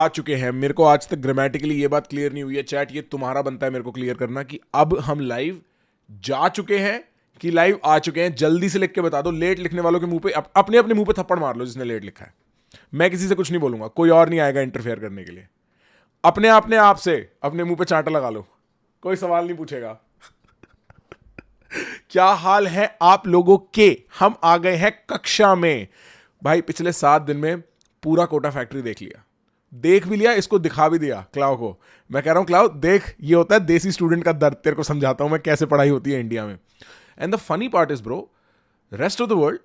आ चुके हैं। मेरे को आज तक ग्रामेटिकली ये बात क्लियर नहीं हुई है। चैट ये तुम्हारा बनता है मेरे को क्लियर करना कि अब हम लाइव जा चुके हैं कि लाइव आ चुके हैं। जल्दी से लिख के बता दो। लेट लिखने वालों के मुंह पे अपने अपने मुंह पे थप्पड़ मार लो जिसने लेट लिखा है। मैं किसी से कुछ नहीं बोलूंगा, कोई और नहीं आएगा इंटरफेयर करने के लिए। अपने आप से अपने मुंह पे चांटा लगा लो, कोई सवाल नहीं पूछेगा। क्या हाल है आप लोगों के? हम आ गए हैं कक्षा में। भाई पिछले 7 दिन में पूरा कोटा फैक्ट्री देख भी लिया, इसको दिखा भी दिया क्लाउ को। मैं कह रहा हूं क्लाउ देख, ये होता है देसी स्टूडेंट का दर्द। तेरे को समझाता हूं मैं कैसे पढ़ाई होती है इंडिया में। And the funny part is bro, rest of the world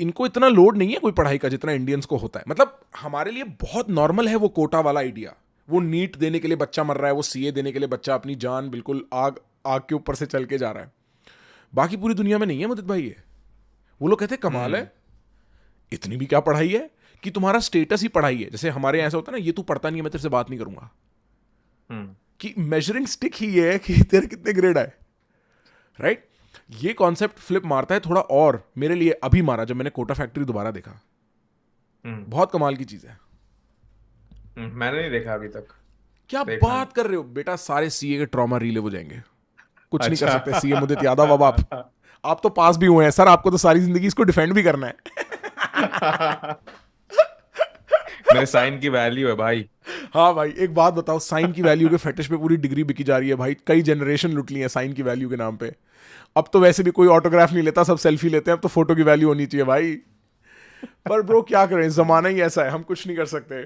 इनको इतना लोड नहीं है कोई पढ़ाई का जितना इंडियंस को होता है। मतलब हमारे लिए बहुत नॉर्मल है वो कोटा वाला आइडिया। वो नीट देने के लिए बच्चा मर रहा है, वो सीए देने के लिए बच्चा अपनी जान बिल्कुल आग आग के ऊपर से चल के जा रहा है। बाकी पूरी दुनिया में नहीं है मुदित भाई ये। वो लोग कहते हैं कमाल है, इतनी भी क्या पढ़ाई है कि तुम्हारा स्टेटस ही पढ़ाई है। जैसे हमारे यहाँ ऐसा होता है ना, ये तू पढ़ता नहीं है मैं तेरे से बात नहीं करूंगा, कि मेजरिंग स्टिक ही ये है कि तेरे कितने ग्रेड आए, राइट? ये कॉन्सेप्ट फ्लिप मारता है थोड़ा और मेरे लिए अभी मारा जब मैंने कोटा फैक्ट्री दोबारा देखा। बहुत कमाल की चीज है। मैंने नहीं देखा अभी तक। क्या बात कर रहे हो बेटा, सारे सीए के ट्रॉमा रिलीव हो जाएंगे। कुछ नहीं कर सकते सीए मुदित यादव। अब आप तो पास भी हुए हैं सर, आपको तो सारी जिंदगी इसको डिफेंड भी करना है। मेरे साइन की वैल्यू है भाई। हाँ भाई एक बात बताओ, साइन की वैल्यू के फेटिश पे पूरी डिग्री बिकी जा रही है भाई। कई जनरेशन लुट ली है साइन की वैल्यू के नाम पे। अब तो वैसे भी कोई ऑटोग्राफ नहीं लेता, सब सेल्फी लेते हैं। अब तो फोटो की वैल्यू होनी चाहिए भाई। पर ब्रो क्या करें, जमाना ही ऐसा है, हम कुछ नहीं कर सकते।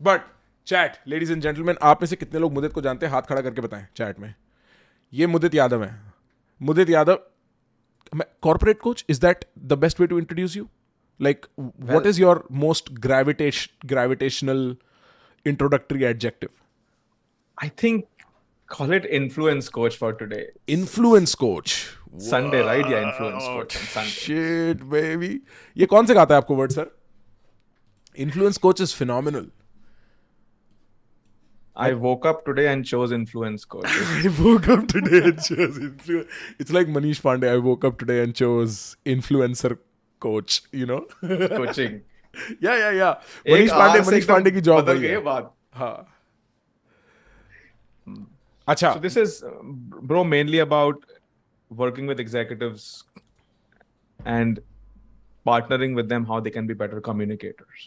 But chat ladies and gentleman, आप में से कितने लोग मुदित को जानते हैं? हाथ खड़ा करके बताएं चैट में। ये मुदित यादव है। Mudit Yadav corporate coach, is that the best way to introduce you? Like, what is your most gravitational introductory adjective? I think call it influence coach for today. Influence coach. Sunday, right? Yeah, influence coach on Sunday. Shit, baby. ये कौन से गाता है आपको word sir? Influence coach is phenomenal. I woke up today and chose influence coach. I woke up today and chose influence. It's like Manish Pandey. I woke up today and chose influencer coach, you know? Coaching. Yeah. Manish Pandey की job बदल गई बात। हाँ। अच्छा। So this is bro mainly about working with executives and partnering with them how they can be better communicators.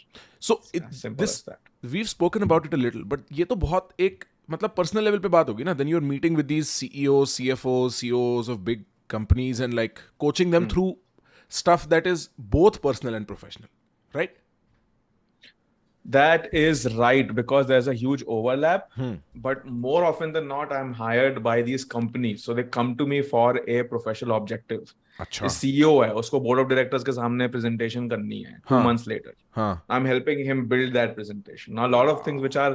So simple as that. We've spoken about it a little, but ये तो बहुत एक मतलब पर्सनल लेवल पे बात होगी ना। Then you're meeting with these CEOs, CFOs, CEOs of big companies and like coaching them through stuff that is both personal and professional, right? That is right, because there's a huge overlap. But more often than not, I'm hired by these companies, so they come to me for a professional objective. अच्छा. CEO है, उसको board of directors के सामने presentation करनी है 2 months later. I'm helping him build that presentation. Now, a lot of things which are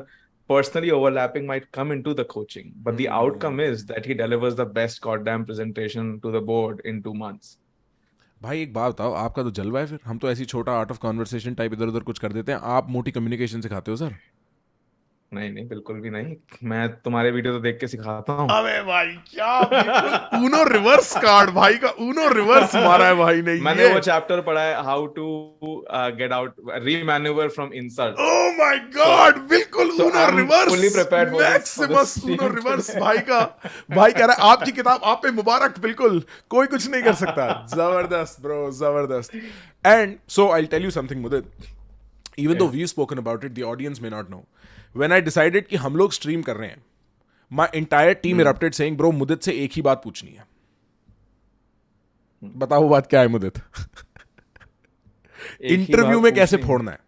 personally overlapping might come into the coaching, but the outcome is that he delivers the best goddamn presentation to the board in 2 months. भाई एक बात बताओ, आपका तो जलवा है। फिर हम तो ऐसी छोटा आर्ट ऑफ कॉन्वर्सेशन टाइप इधर उधर कुछ कर देते हैं, आप मोटी कम्युनिकेशन सिखाते हो सर। नहीं बिल्कुल भी नहीं। मैं तुम्हारे वीडियो तो देख के सिखाता हूँ। अबे भाई क्या ऊनो रिवर्स कार्ड भाई का, ऊनो रिवर्स मारा है भाई ने। मैंने वो चैप्टर पढ़ा है, how to get out remanoeuvre from insult. Oh my God, बिल्कुल Uno reverse, fully prepared for maximus Uno reverse भाई का। भाई कह रहा है आपकी किताब आप पे मुबारक, बिल्कुल कोई कुछ नहीं कर सकता। जबरदस्त ब्रो, जबरदस्त। And so I will tell you something Mudit, even though we've spoken about it, the audience may not know. When I decided कि हम लोग स्ट्रीम कर रहे हैं, my entire team erupted saying, bro मुदित से एक ही बात पूछनी है। बताओ वो बात क्या है मुदित? इंटरव्यू में कैसे फोड़ना है?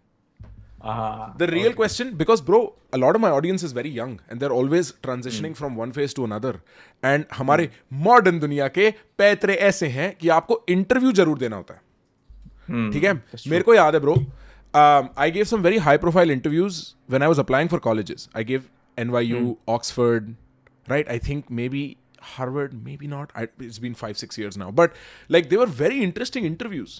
The real question, because bro, a lot of my audience is very young and they're always transitioning from one phase to another. And हमारे मॉडर्न दुनिया के पैतरे ऐसे हैं कि आपको इंटरव्यू जरूर देना होता है। ठीक है, मेरे को याद है bro, I gave some very high profile interviews when I was applying for colleges. I gave NYU, Oxford, right? I think maybe Harvard, maybe not. It's been 5-6 years now. But like they were very interesting interviews.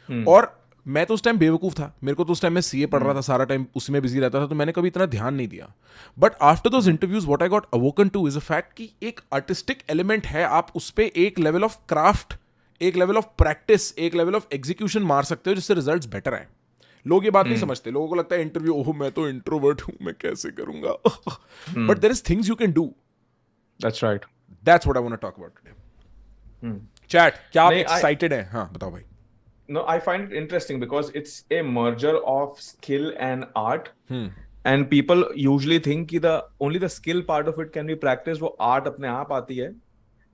और मैं तो उस time बेवकूफ़ था, मेरे को तो उस टाइम मैं सीए पढ़ रहा था, सारा टाइम उसमें बिजी रहता था, तो मैंने कभी इतना ध्यान नहीं दिया। But after those interviews what I got awoken to is a fact कि एक आर्टिस्टिक एलिमेंट है, आप उस पर एक लेवल ऑफ क्राफ्ट, एक लेवल ऑफ प्रैक्टिस, एक लेवल ऑफ एग्जीक्यूशन मार सकते हो जिससे रिजल्ट्स बेटर आए। लोग ये बात नहीं समझते, लोगों को लगता है इंटरव्यू, ओह मैं तो इंट्रोवर्ट हूं, मैं कैसे करूंगा, but there is things you can do. That's right. That's what I want to talk about today. Chat, क्या आप एक्साइटेड हैं? हाँ बताओ भाई. No, I find it interesting because it's a merger of skill and art. And people usually think कि only the skill part of it can be practiced. वो art अपने आप आती है.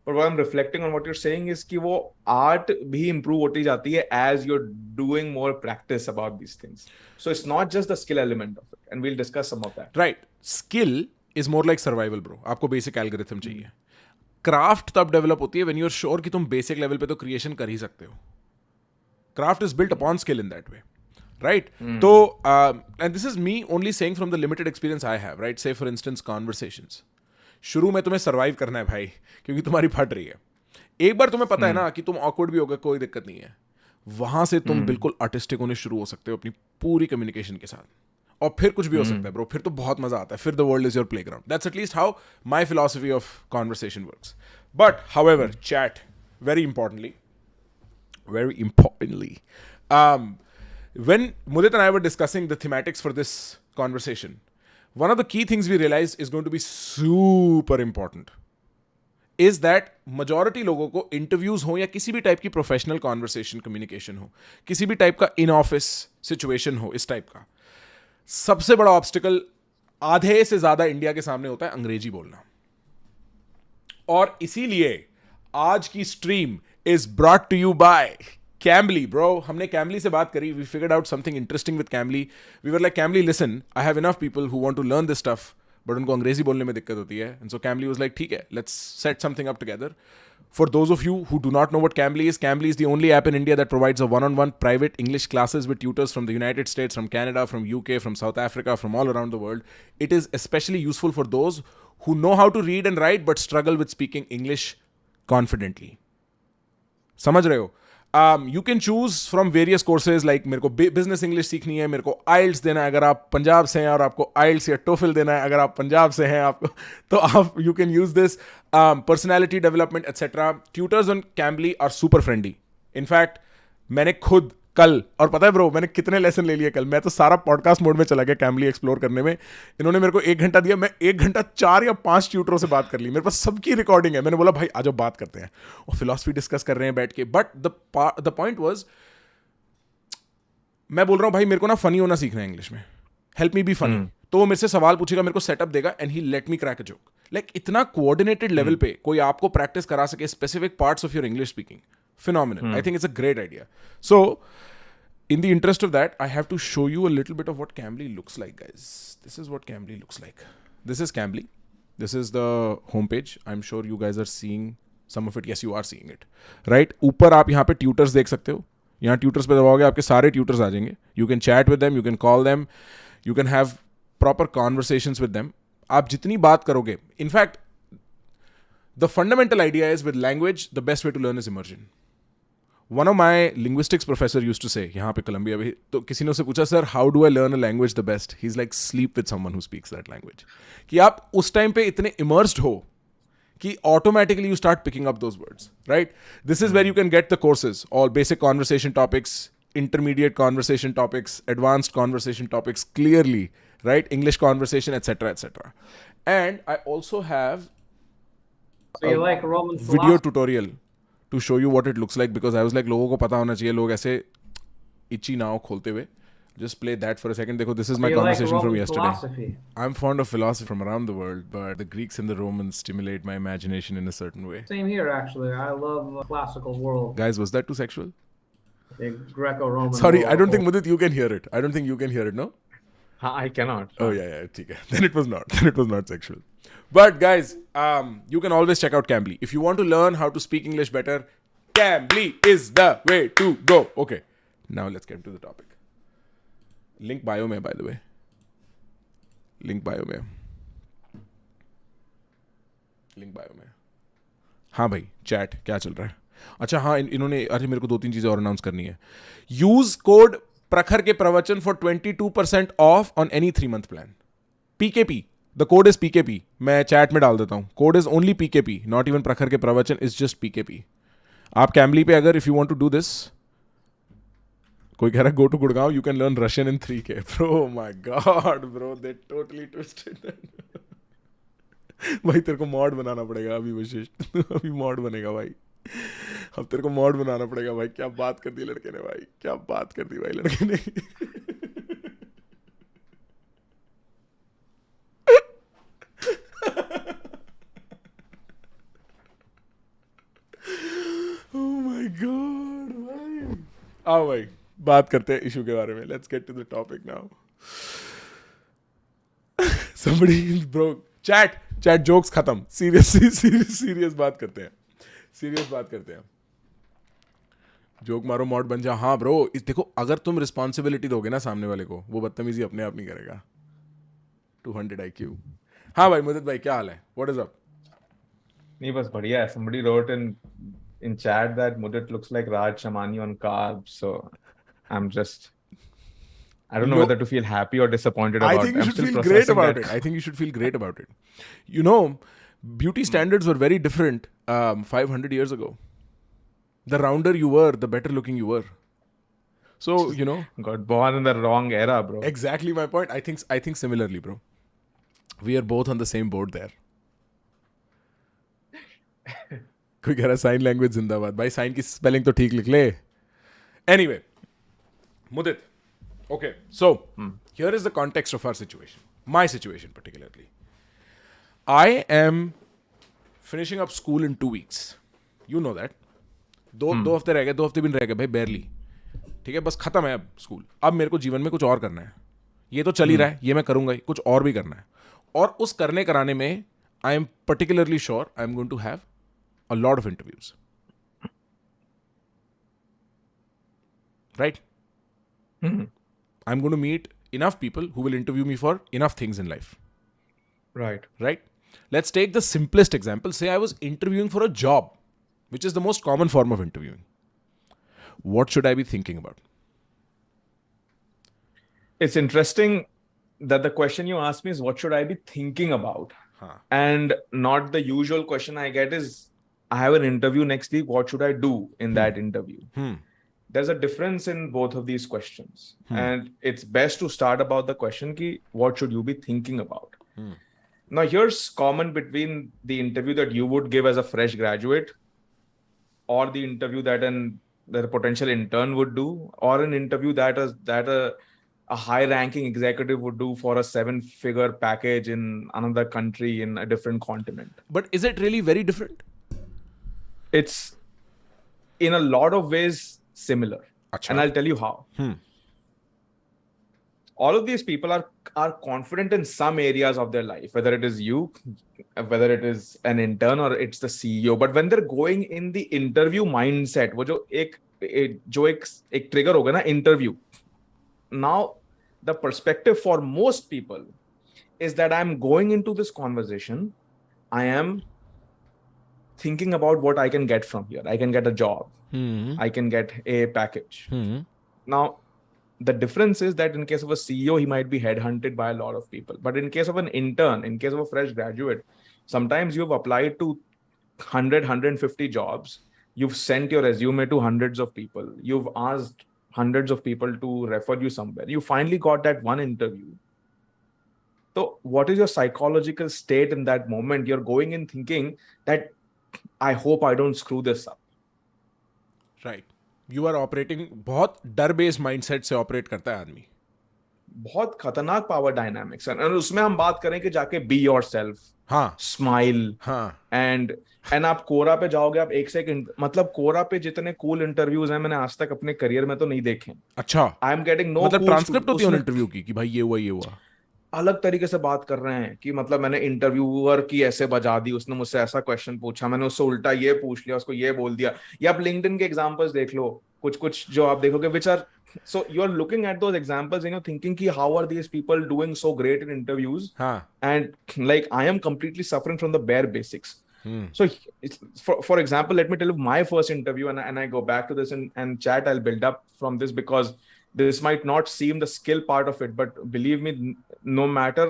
But what I'm reflecting on what you're saying is कि वो art भी improve होती जाती है as you're doing more practice about these things. So it's not just the skill element of it. And we'll discuss some of that. Right. Skill is more like survival, bro. आपको basic algorithm चाहिए. Craft तब develop होती है when you're sure कि तुम basic level पे तो creation कर ही सकते हो. Craft is built upon skill in that way, right? So, and this is me only saying from the limited experience I have, right? Say for instance, conversations. शुरू में तुम्हें survive करना है भाई, क्योंकि तुम्हारी फट रही है. एक बार तुम्हें पता है ना कि तुम awkward भी होगा, कोई दिक्कत नहीं है. वहां से तुम बिल्कुल artistic होने शुरू हो सकते हो अपनी पूरी communication के साथ. और फिर कुछ भी हो सकता है ब्रो, फिर तो बहुत मजा आता है, फिर the world is your playground. That's at least how my philosophy of conversation works. But however, chat, very importantly, when Mudit and I were discussing the thematics for this conversation, one of the key things we realized is going to be super important is that majority लोगों को interviews हो या किसी भी type की professional conversation communication हो, किसी भी टाइप का in office situation हो, इस टाइप का सबसे बड़ा obstacle आधे से ज्यादा इंडिया के सामने होता है अंग्रेजी बोलना. और इसीलिए आज की stream is brought to you by Cambly, bro. हमने Cambly से बात करी. We figured out something interesting with Cambly. We were like, Cambly, listen, I have enough people who want to learn this stuff, but उनको अंग्रेजी बोलने में दिक्कत होती है. And so Cambly was like, ठीक है, let's set something up together. For those of you who do not know what Cambly is the only app in India that provides a one-on-one private English classes with tutors from the United States, from Canada, from UK, from South Africa, from all around the world. It is especially useful for those who know how to read and write but struggle with speaking English confidently. समझ रहे हो? You can choose from various courses, like मेरे को business English सीखनी है, मेरे को IELTS देना है अगर आप पंजाब से हैं, और आपको IELTS या TOEFL देना है अगर आप पंजाब से हैं, आपको तो आप you can use this. Personality development etc. Tutors on Cambly are super friendly. In fact, मैंने खुद कल, और पता है ब्रो मैंने कितने लेसन ले लिए कल, मैं तो सारा पॉडकास्ट मोड में चला गया Cambly एक्सप्लोर करने में. इन्होंने मेरे को 1 घंटा दिया, मैं 1 घंटा 4 या 5 ट्यूटरों से बात कर ली. मेरे पास सबकी रिकॉर्डिंग है. मैंने बोला भाई आज बात करते हैं, और फिलॉसफी डिस्कस कर रहे हैं बैठ के. बट द पॉइंट वाज, मैं बोल रहा हूँ भाई मेरे को ना फनी होना सीखना है इंग्लिश में, हेल्प मी बी फनी. तो वो मेरे से सवाल पूछेगा, मेरे को सेटअप देगा, and he let me crack a joke. Like इतना कोऑर्डिनेटेड लेवल पे कोई आपको प्रैक्टिस करा सके specific parts of your English speaking, phenomenal. I think it's a great idea. So in the interest of that, I have to show you a little bit of what Cambly looks like, guys. This is what Cambly looks like. This is Cambly. This is the homepage. I'm sure you guys are seeing some of it. Yes, you are seeing it. Right? ऊपर आप यहाँ पे tutors देख सकते हो. यहाँ tutors पे दबाओगे आपके सारे tutors आ जाएंगे. You can chat with them. You can call them. You can have proper conversations with them. आप जितनी बात करोगे. In fact, the fundamental idea is with language, the best way to learn is immersion. One of my linguistics professor used to say, यहाँ पे Colombia में, तो किसी ने उससे पूछा, sir how do I learn a language the best? He's like, sleep with someone who speaks that language. कि आप उस टाइम पे इतने immersed हो कि automatically you start picking up those words, right? This is where you can get the courses, all basic conversation topics, intermediate conversation topics, advanced conversation topics clearly, right? English conversation, etc., etc. And I also have a like Roman video tutorial to show you what it looks like, because I was like, लोगों को पता होना चाहिए, लोग ऐसे itchy ना हो खोलते हुए. Just play that for a second. देखो, this is my conversation from yesterday. Philosophy. I'm fond of philosophy from around the world, but the Greeks and the Romans stimulate my imagination in a certain way. Same here, actually. I love classical world. Guys, was that too sexual? The Greco-Roman. Sorry, world. I don't think Mudit you can hear it. I don't think you can hear it, no? I cannot. Oh yeah, ठीक है. Then it was not. Then it was not sexual. But guys, you can always check out Cambly. If you want to learn how to speak English better, Cambly is the way to go. Okay, now let's get to the topic. Link bio में, by the way. Link bio में. Link bio में. हाँ भाई, chat क्या चल रहा है? अच्छा हाँ, इन्होंने, अरे मेरे को 2-3 चीजें और अनाउंस करनी है. Use code प्रखर के प्रवचन for 22% off on any 3-month plan. PKP. The code is PKP. मैं chat में डाल देता हूँ. Code is only PKP. Not even प्रखर के प्रवचन is just PKP. आप Cambly पे अगर if you want to do this, कोई कह रहा है go to Gurgaon, you can learn Russian in 3K. Bro, my God, bro, they totally twisted that. भाई तेरे को मॉड बनाना पड़ेगा अभी वशिष्ठ. अभी मॉड बनेगा भाई. अब तेरे को मॉड बनाना पड़ेगा भाई. क्या बात कर दी लड़के ने भाई. क्या बात कर दी भाई लड़के ने. Oh my God, भाई. आओ भाई बात करते हैं इशू के बारे में. Let's get to the topic now. Somebody, bro, chat jokes खत्म. serious बात करते हैं. सीरियस बात करते हैं. जोक मारो मॉड बन जा. हाँ ब्रो, देखो अगर तुम रिस्पॉन्सिबिलिटी दोगे ना सामने वाले को, वो बदतमीजी अपने आप नहीं करेगा. 200 IQ. हाँ भाई मुदित भाई क्या हाल है? What is up? नहीं बस बढ़िया है. Somebody wrote in chat that Mudit looks like Raj Shamani on carbs, so I'm just I don't know whether to feel happy or disappointed about it. I think you should feel great about it. I think you should feel great about it. You know, beauty standards were very different 500 years ago. The rounder you were, the better looking you were. So, you know. Got born in the wrong era, bro. Exactly my point. I think similarly, bro. We are both on the same board there. कोई कह रहा है sign language जिंदाबाद. भाई sign की spelling तो ठीक लिख ले. Anyway, Mudit. Okay, so here is the context of our situation. My situation particularly. I am finishing up school in 2 weeks. You know that. दो हफ्ते रह गए. 2 हफ्ते भी नहीं रह गए भाई, barely. ठीक है, बस खत्म है अब स्कूल. अब मेरे को जीवन में कुछ और करना है. ये तो चल ही रहा है, ये मैं करूंगा ही. कुछ और भी करना है. और उस करने कराने में I am particularly sure I am going to have a lot of interviews. Right? I'm going to meet enough people who will interview me for enough things in life. Right. Right? Let's take the simplest example. Say I was interviewing for a job, which is the most common form of interviewing. What should I be thinking about? It's interesting that the question you asked me is what should I be thinking about? And not the usual question I get is, I have an interview next week. What should I do in that interview? There's a difference in both of these questions. And it's best to start about the question ki, what should you be thinking about? Now, here's common between the interview that you would give as a fresh graduate or the interview that a potential intern would do, or an interview that a high-ranking executive would do for a 7-figure package in another country in a different continent. But is it really very different? It's in a lot of ways similar. Achha. And I'll tell you how. All of these people are confident in some areas of their life, whether it is you, whether it is an intern or it's the CEO. But when they're going in the interview mindset, वो जो एक trigger होगा ना interview. Now, the perspective for most people is that I'm going into this conversation. I am thinking about what I can get from here. I can get a job. I can get a package. Now, the difference is that in case of a CEO, he might be headhunted by a lot of people. But in case of an intern, in case of a fresh graduate, sometimes you've applied to 100, 150 jobs. You've sent your resume to hundreds of people. You've asked hundreds of people to refer you somewhere. You finally got that one interview. So what is your psychological state in that moment? You're going in thinking that I hope I don't screw this up. Right. You are operating बहुत डर based mindset से operate करता है आदमी. बहुत खतरनाक power dynamics है. और उसमें हम बात करें कि जाके बी योरसेल्फ, हाँ, स्माइल, हाँ, एंड आप कोरा पे जाओगे, आप एक से एक मतलब कोरा पे जितने कूल इंटरव्यूज हैं मैंने आज तक अपने करियर में तो नहीं देखे. अच्छा. आई एम गेटिंग नो, मतलब ट्रांसक्रिप्ट होती है इंटरव्यू की कि भाई ये हुआ. अलग तरीके से बात कर रहे हैं कि मतलब मैंने इंटरव्यूअर की ऐसे बजा दी, उसने मुझसे ऐसा क्वेश्चन पूछा, मैंने उससे उल्टा ये पूछ लिया, उसको ये बोल दिया. या आप लिंक्डइन के एग्जांपल्स देख लो, कुछ जो आप देखोगे which are, so you are looking at those examples and you're thinking ki how are these people doing so great in interviews, and like I am completely suffering from the bare basics. So for example, let me tell you my first interview, and I go back to this and chat, I'll build up from this because this might not seem the skill part of it, but believe me, no matter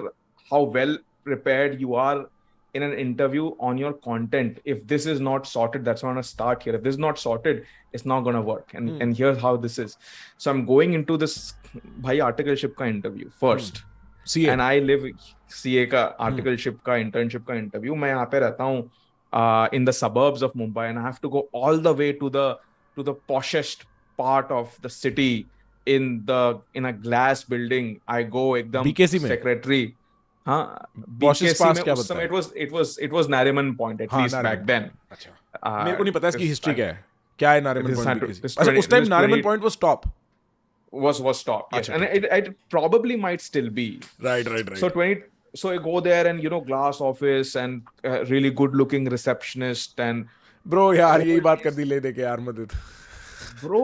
how well prepared you are in an interview on your content. If this is not sorted, that's not going to start here. If this is not sorted, it's not going to work. And here's how this is. So I'm going into this bhai articleship ka interview first. CA. And I live CA ka articleship ka internship ka interview. मैं यहाँ पे रहता हूँ in the suburbs of Mumbai, and I have to go all the way to the poshest part of the city in a glass building. I go एकदम BKC में secretary. हाँ, Poshest पास क्या उस बताया? समय it was Nariman Point at least back then. अच्छा, मेरे को नहीं पता इसकी हिस्ट्री क्या है. क्या है नारिमन पॉइंट? अच्छा, उस time Nariman Point was top. Was top, yes. And it probably might still be. Right. So I go there and glass office and really good looking receptionist and Bro, यार यही बात कर दी ले दे के यार मदद. Bro,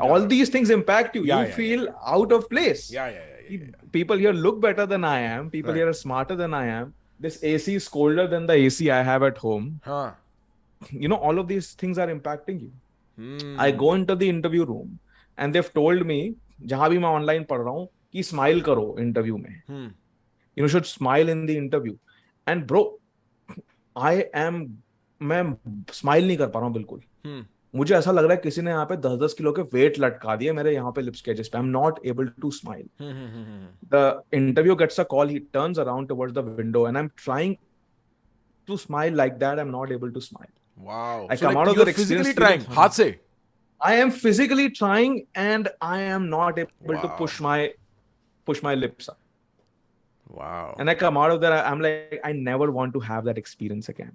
all these things impact you. You feel out of place. Yeah. People here look better than I am. People here are smarter than I am. This AC is colder than the AC I have at home. All of these things are impacting you. I go into the interview room and they've told me, जहां भी मैं online पढ़ रहा हूँ, कि smile करो interview में. You should smile in the interview. And bro, मैं स्माइल नहीं कर पा रहा हूँ बिल्कुल. मुझे ऐसा लग रहा है किसी ने यहाँ पे 10-10 किलो के वेट लटका दिए मेरे यहाँ पे लिप्स के एजेस पे. I'm not able to smile. The interview gets a call. He turns around towards the window and I'm trying to smile like that. I'm not able to smile. Wow. I So come like out of you're the physically experience trying. हाथ से. I am physically trying and I am not able to push my lips up. Wow. And I come out of there. I'm like, I never want to have that experience again.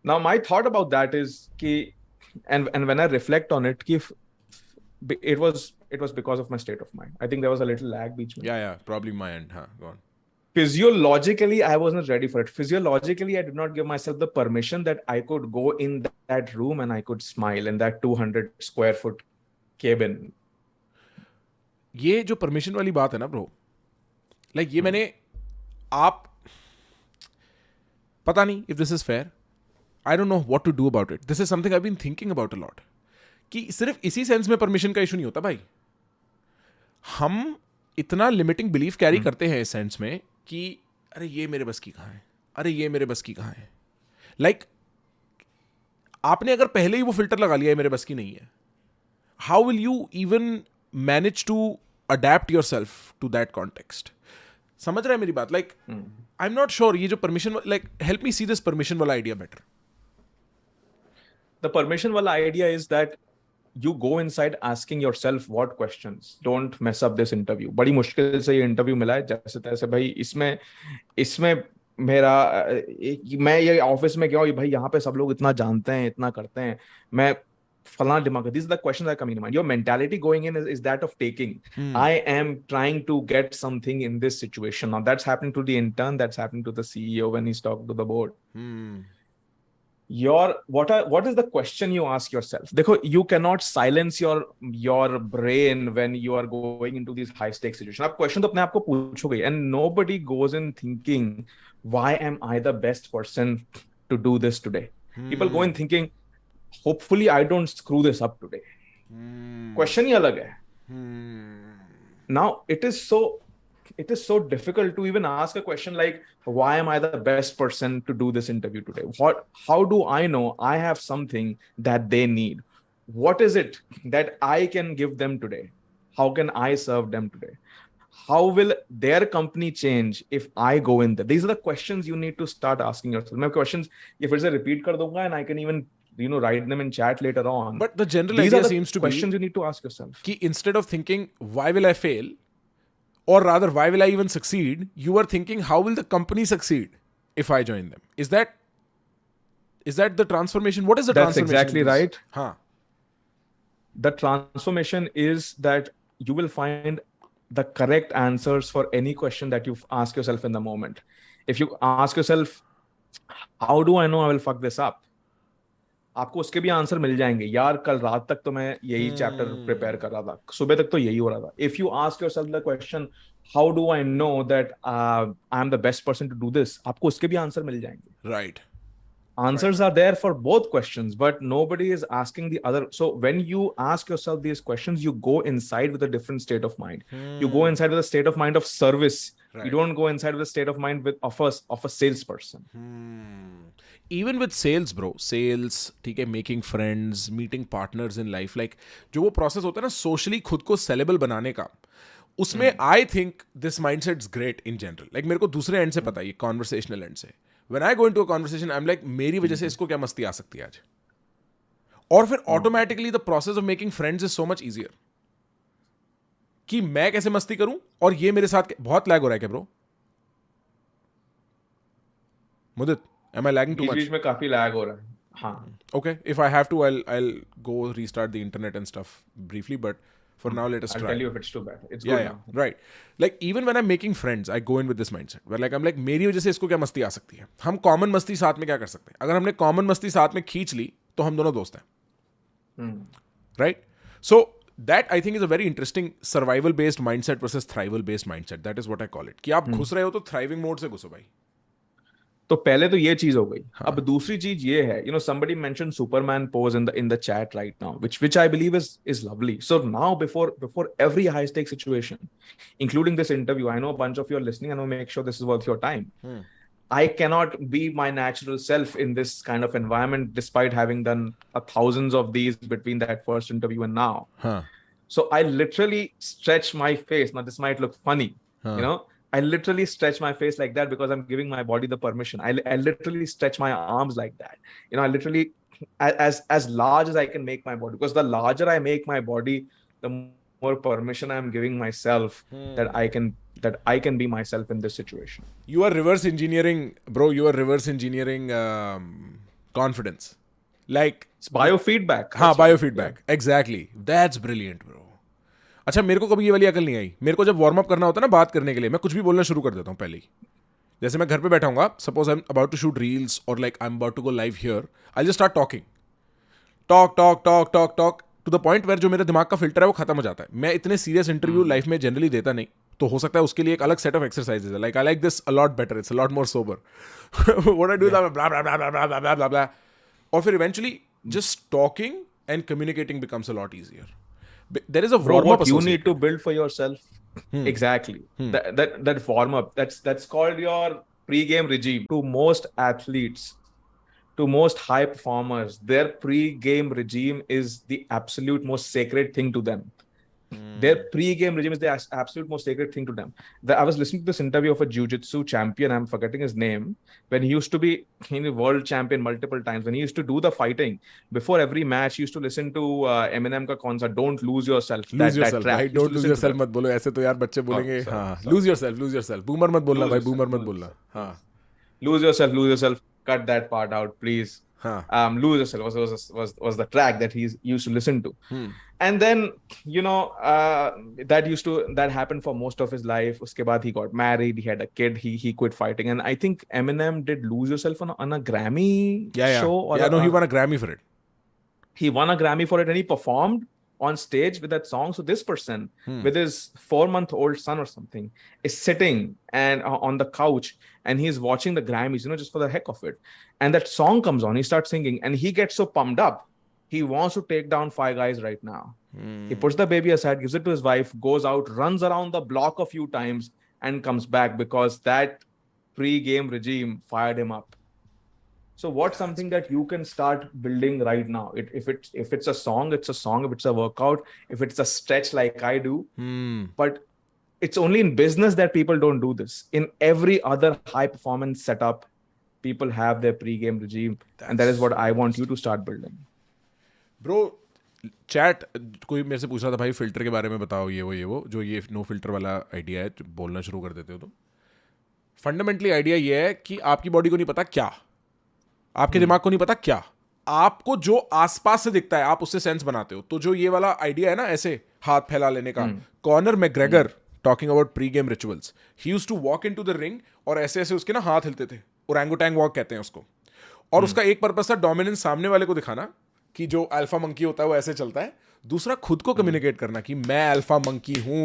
Now my thought about that is and when I reflect on it, it was because of my state of mind. I think there was a little lag between. Yeah, probably my end. Go on. Physiologically, I wasn't ready for it. Physiologically, I did not give myself the permission that I could go in that room and I could smile in that 200 square foot cabin. ये जो permission वाली बात है ना bro, like ये मैंने आप पता नहीं if this is fair. I don't know what to do about it. This is something I've been thinking about a lot. कि सिर्फ इसी सेंस में परमिशन का इशू नहीं होता भाई. हम इतना लिमिटिंग बिलीफ कैरी करते हैं इस सेंस में कि अरे ये मेरे बस की कहाँ है, अरे ये मेरे बस की कहाँ है. लाइक आपने अगर पहले ही वो फिल्टर लगा लिया है मेरे बस की नहीं है, how will you even manage to adapt yourself to that context? समझ रहे हैं मेरी बात? Like I am not sure ये जो permission, like help me see this permission वाला idea better. The permission wala idea is that you go inside asking yourself what questions. Don't mess up this interview. बड़ी मुश्किल से ये interview मिला है जैसे तैसे भाई. इसमें मेरा मैं ये ऑफिस में गया हूँ भाई, यहाँ पे सब लोग इतना जानते हैं, इतना करते हैं, मैं फलाना दिमाग. These are the questions that come in mind. Your mentality going in is that of taking. I am trying to get something in this situation. Now that's happening to the intern. That's happening to the CEO when he's talking to the board. What is the question you ask yourself? Dekho, you cannot silence your brain when you are going into these high stakes situations. आप question तो अपने आप को पूछोगे, and nobody goes in thinking, why am I the best person to do this today? People go in thinking, hopefully I don't screw this up today. Question ही अलग है. Now it is so difficult to even ask a question like, why am I the best person to do this interview today? How do I know I have something that they need? What is it that I can give them today? How can I serve them today? How will their company change if I go in there? These are the questions you need to start asking yourself. My questions, if it's a repeat kar dunga, and I can even write them in chat later on. But the general idea seems to be questions you need to ask yourself. Ki instead of thinking, why will I fail? Or rather, why will I even succeed? You are thinking, how will the company succeed if I join them? Is that the transformation? What is the transformation? That's exactly right. Huh. The transformation is that you will find the correct answers for any question that you ask yourself in the moment. If you ask yourself, how do I know I will fuck this up? आपको उसके भी answer मिल जाएंगे. यार कल रात तक तो मैं यही चैप्टर प्रिपेयर कर रहा था, सुबह तक तो यही हो रहा था. If you ask yourself the question, how do I know that I am the best person to do this, आपको उसके भी आंसर मिल जाएंगे. Right. Answers are there for both questions, but nobody is asking the other. So when you ask yourself these questions, you go inside with a different state of mind. You go inside with a state of mind of service. You don't go inside with a state of mind of a salesperson. Even with sales, bro, sales, ठीक है, making friends, meeting partners in life, like जो वो process होता है ना socially खुद को sellable बनाने का, उसमें I think this mindset's great in general. Like मेरे को दूसरे end से पता है, ये conversational end से. When I go into a conversation, I'm like, मेरी वजह से इसको क्या मस्ती आ सकती है आज? और फिर automatically the process of making friends is so much easier. कि मैं कैसे मस्ती करूं और ये मेरे साथ बहुत लैग हो रहा है क्या bro? Mudit, am I lagging too much? बीच में काफी लैग हो रहा है. हाँ. Okay, if I have to, I'll go restart the internet and stuff briefly, but for now let us try. I'll tell you if it's too bad. It's Yeah, good yeah, now. right. Like even when I'm making friends, I go in with this mindset where like I'm like मेरी वजह से इसको क्या मस्ती आ सकती है? हम common मस्ती साथ में क्या कर सकते हैं? अगर हमने common मस्ती साथ में खींच ली, तो हम दोनों दोस्त हैं. Right? So that I think is a very interesting survival based mindset versus thrival based mindset. That is what I call it. कि आप घुस रहे हो तो thriving mode से घुसो भाई. तो पहले तो ये चीज हो गई. अब दूसरी चीज ये है, somebody mentioned Superman pose in the chat right now, which I believe is lovely. So now before every high stake situation, including this interview, I know a bunch of you are listening and I make sure this is worth your time. I cannot be my natural self in this kind of environment, despite having done thousands of these between that first interview and now. So I literally stretch my face. Now this might look funny, I literally stretch my face like that because I'm giving my body the permission. I literally stretch my arms like that. I literally as large as I can make my body, because the larger I make my body, the more permission I'm giving myself that I can be myself in this situation. You are reverse engineering, bro. You are reverse engineering confidence. Like it's biofeedback. हाँ, biofeedback. Yeah. Exactly. That's brilliant, bro. अच्छा, मेरे को कभी ये वाली अकल नहीं आई. मेरे को जब वार्म अप करना होता है ना बात करने के लिए, मैं कुछ भी बोलना शुरू कर देता हूँ पहले ही. जैसे मैं घर पे बैठा हूँ, suppose I am about to shoot reels और like I am about to go live here, I just start talking talk to the point where जो मेरे दिमाग का फिल्टर है वो खत्म हो जाता है. मैं इतने सीरियस इंटरव्यू लाइफ में जनरली देता नहीं, तो हो सकता है उसके लिए एक अलग सेट ऑफ एक्सरसाइजेज है. Like I like this a lot better, it's a lot more sober. What I do that blah blah blah blah blah blah blah, और फिर eventually just talking and communicating becomes a lot easier. There is a warm up you need to build for yourself. Exactly. That warm up, that's called your pre-game regime. To most athletes, to most high performers, their pre-game regime is the absolute most sacred thing to them. Their pre-game regime is the absolute most sacred thing to them. I was listening to this interview of a jiu-jitsu champion, I'm forgetting his name, when he used to be world champion multiple times. When he used to do the fighting, before every match, he used to listen to Eminem ka kaun sa Don't Lose Yourself. Lose yourself, भाई, don't lose yourself मत बोलो, ऐसे तो यार बच्चे बोलेंगे. हाँ, lose yourself. Boomer मत बोलना भाई, boomer मत बोलना. हाँ. Lose yourself. Cut that part out, please. Lose Yourself was the track that he used to listen to. And then that happened for most of his life. Uske baad he got married, he had a kid, he quit fighting, and I think Eminem did Lose Yourself on a Grammy show. No, he won a Grammy for it. He won a Grammy for it, and he performed on stage with that song. So this person with his 4-month-old son or something is sitting and on the couch, and he's watching the Grammys, just for the heck of it. And that song comes on, he starts singing, and he gets so pumped up. He wants to take down 5 guys right now. He puts the baby aside, gives it to his wife, goes out, runs around the block a few times, and comes back because that pre-game regime fired him up. So what's something that you can start building right now? If it's a song, it's a song. If it's a workout, if it's a stretch like I do. But it's only in business that people don't do this. In every other high performance setup, people have their pre-game regime. And that is what I want you to start building. Bro, chat कोई मेरे से पूछ रहा था भाई filter के बारे में बताओ, ये वो जो ये नो फिल्टर वाला आइडिया है, बोलना शुरू कर देते हो तो फंडामेंटली आइडिया ये है कि आपकी बॉडी को नहीं पता क्या, आपके दिमाग को नहीं पता क्या, आपको जो आसपास से दिखता है आप उससे सेंस बनाते हो. तो जो ये वाला आइडिया है ना ऐसे हाथ फैला लेने का, Conor McGregor talking about pre game rituals, he used to walk into the ring और ऐसे ऐसे उसके ना हाथ हिलते थे, ओरंगुटैंग वॉक कहते हैं उसको. और उसका एक पर्पस था डोमिनेंस सामने वाले को दिखाना कि जो अल्फा मंकी होता है वो ऐसे चलता है. दूसरा खुद को कम्युनिकेट करना कि मैं अल्फा मंकी हूं.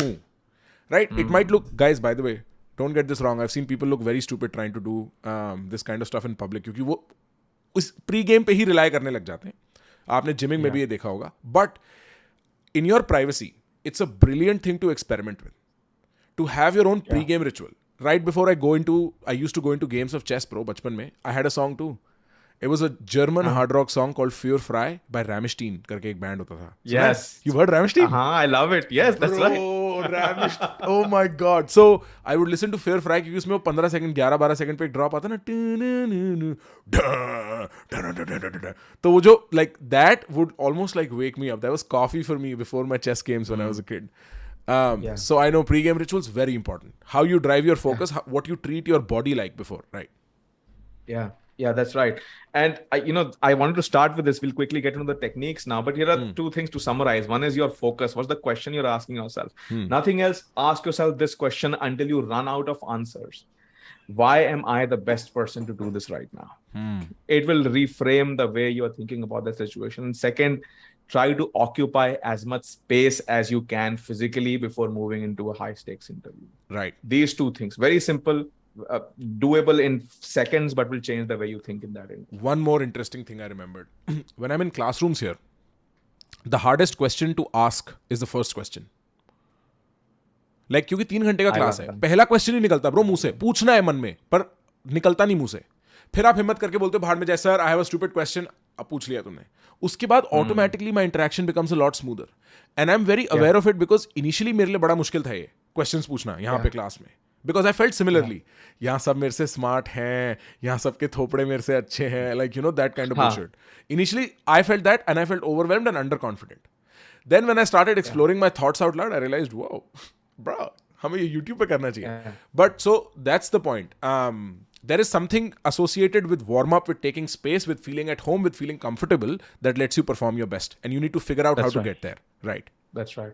Right? It might look, guys by the way, don't get this wrong, I have seen people look very stupid trying to do this kind of stuff in public, क्योंकि वो उस pre game पे ही rely करने लग जाते हैं. आपने gymming में भी ये देखा होगा. But in your privacy it's a brilliant thing to experiment with, to have your own pre-game ritual. Right before I used to go into games of chess pro bachpan mein, I had a song too. It was a German hard rock song called Für Frei by Rammstein करके एक band होता था. Yes. You've heard Rammstein? I love it. Yes, that's right. Rammstein. Oh my God. So I would listen to Für Frei क्योंकि उसमें वो 15 second 11-12 second पे एक drop आता ना. तो वो जो like that would almost like wake me up. That was coffee for me before my chess games when I was a kid. So I know pre-game rituals very important. How you drive your focus, what you treat your body like before, right? Yeah, that's right. And I wanted to start with this. We'll quickly get into the techniques now. But here are two things to summarize. One is your focus. What's the question you're asking yourself? Nothing else. Ask yourself this question until you run out of answers. Why am I the best person to do this right now? It will reframe the way you're thinking about the situation. And second, try to occupy as much space as you can physically before moving into a high stakes interview. Right. These two things. Very simple. Doable in seconds, but will change the way you think in that interview. One more interesting thing I remembered. When I'm in classrooms here, the hardest question to ask is the first question. Like क्योंकि 3 घंटे का class है, पहला question ही निकलता bro मुंह से. पूछना है मन में पर निकलता नहीं मुंह से. फिर आप हिम्मत करके बोलते हो बाहर में जाए sir I have a stupid question. अब पूछ लिया तुमने. उसके बाद automatically my interaction becomes a lot smoother. And I am very aware of it because initially मेरे लिए बड़ा मुश्किल था ये क्वेश्चंस पूछना यहाँ पे क्लास में. Because I felt similarly. यहाँ सब मेरे से smart हैं, यहाँ सबके थोपड़े मेरे से अच्छे हैं, like that kind of bullshit. Initially, I felt that and I felt overwhelmed and underconfident. Then when I started exploring my thoughts out loud, I realized, whoa, bro, हमें ये YouTube पे करना चाहिए. But so that's the point. There is something associated with warm up, with taking space, with feeling at home, with feeling comfortable that lets you perform your best. And you need to figure out how to get there. Right. That's right.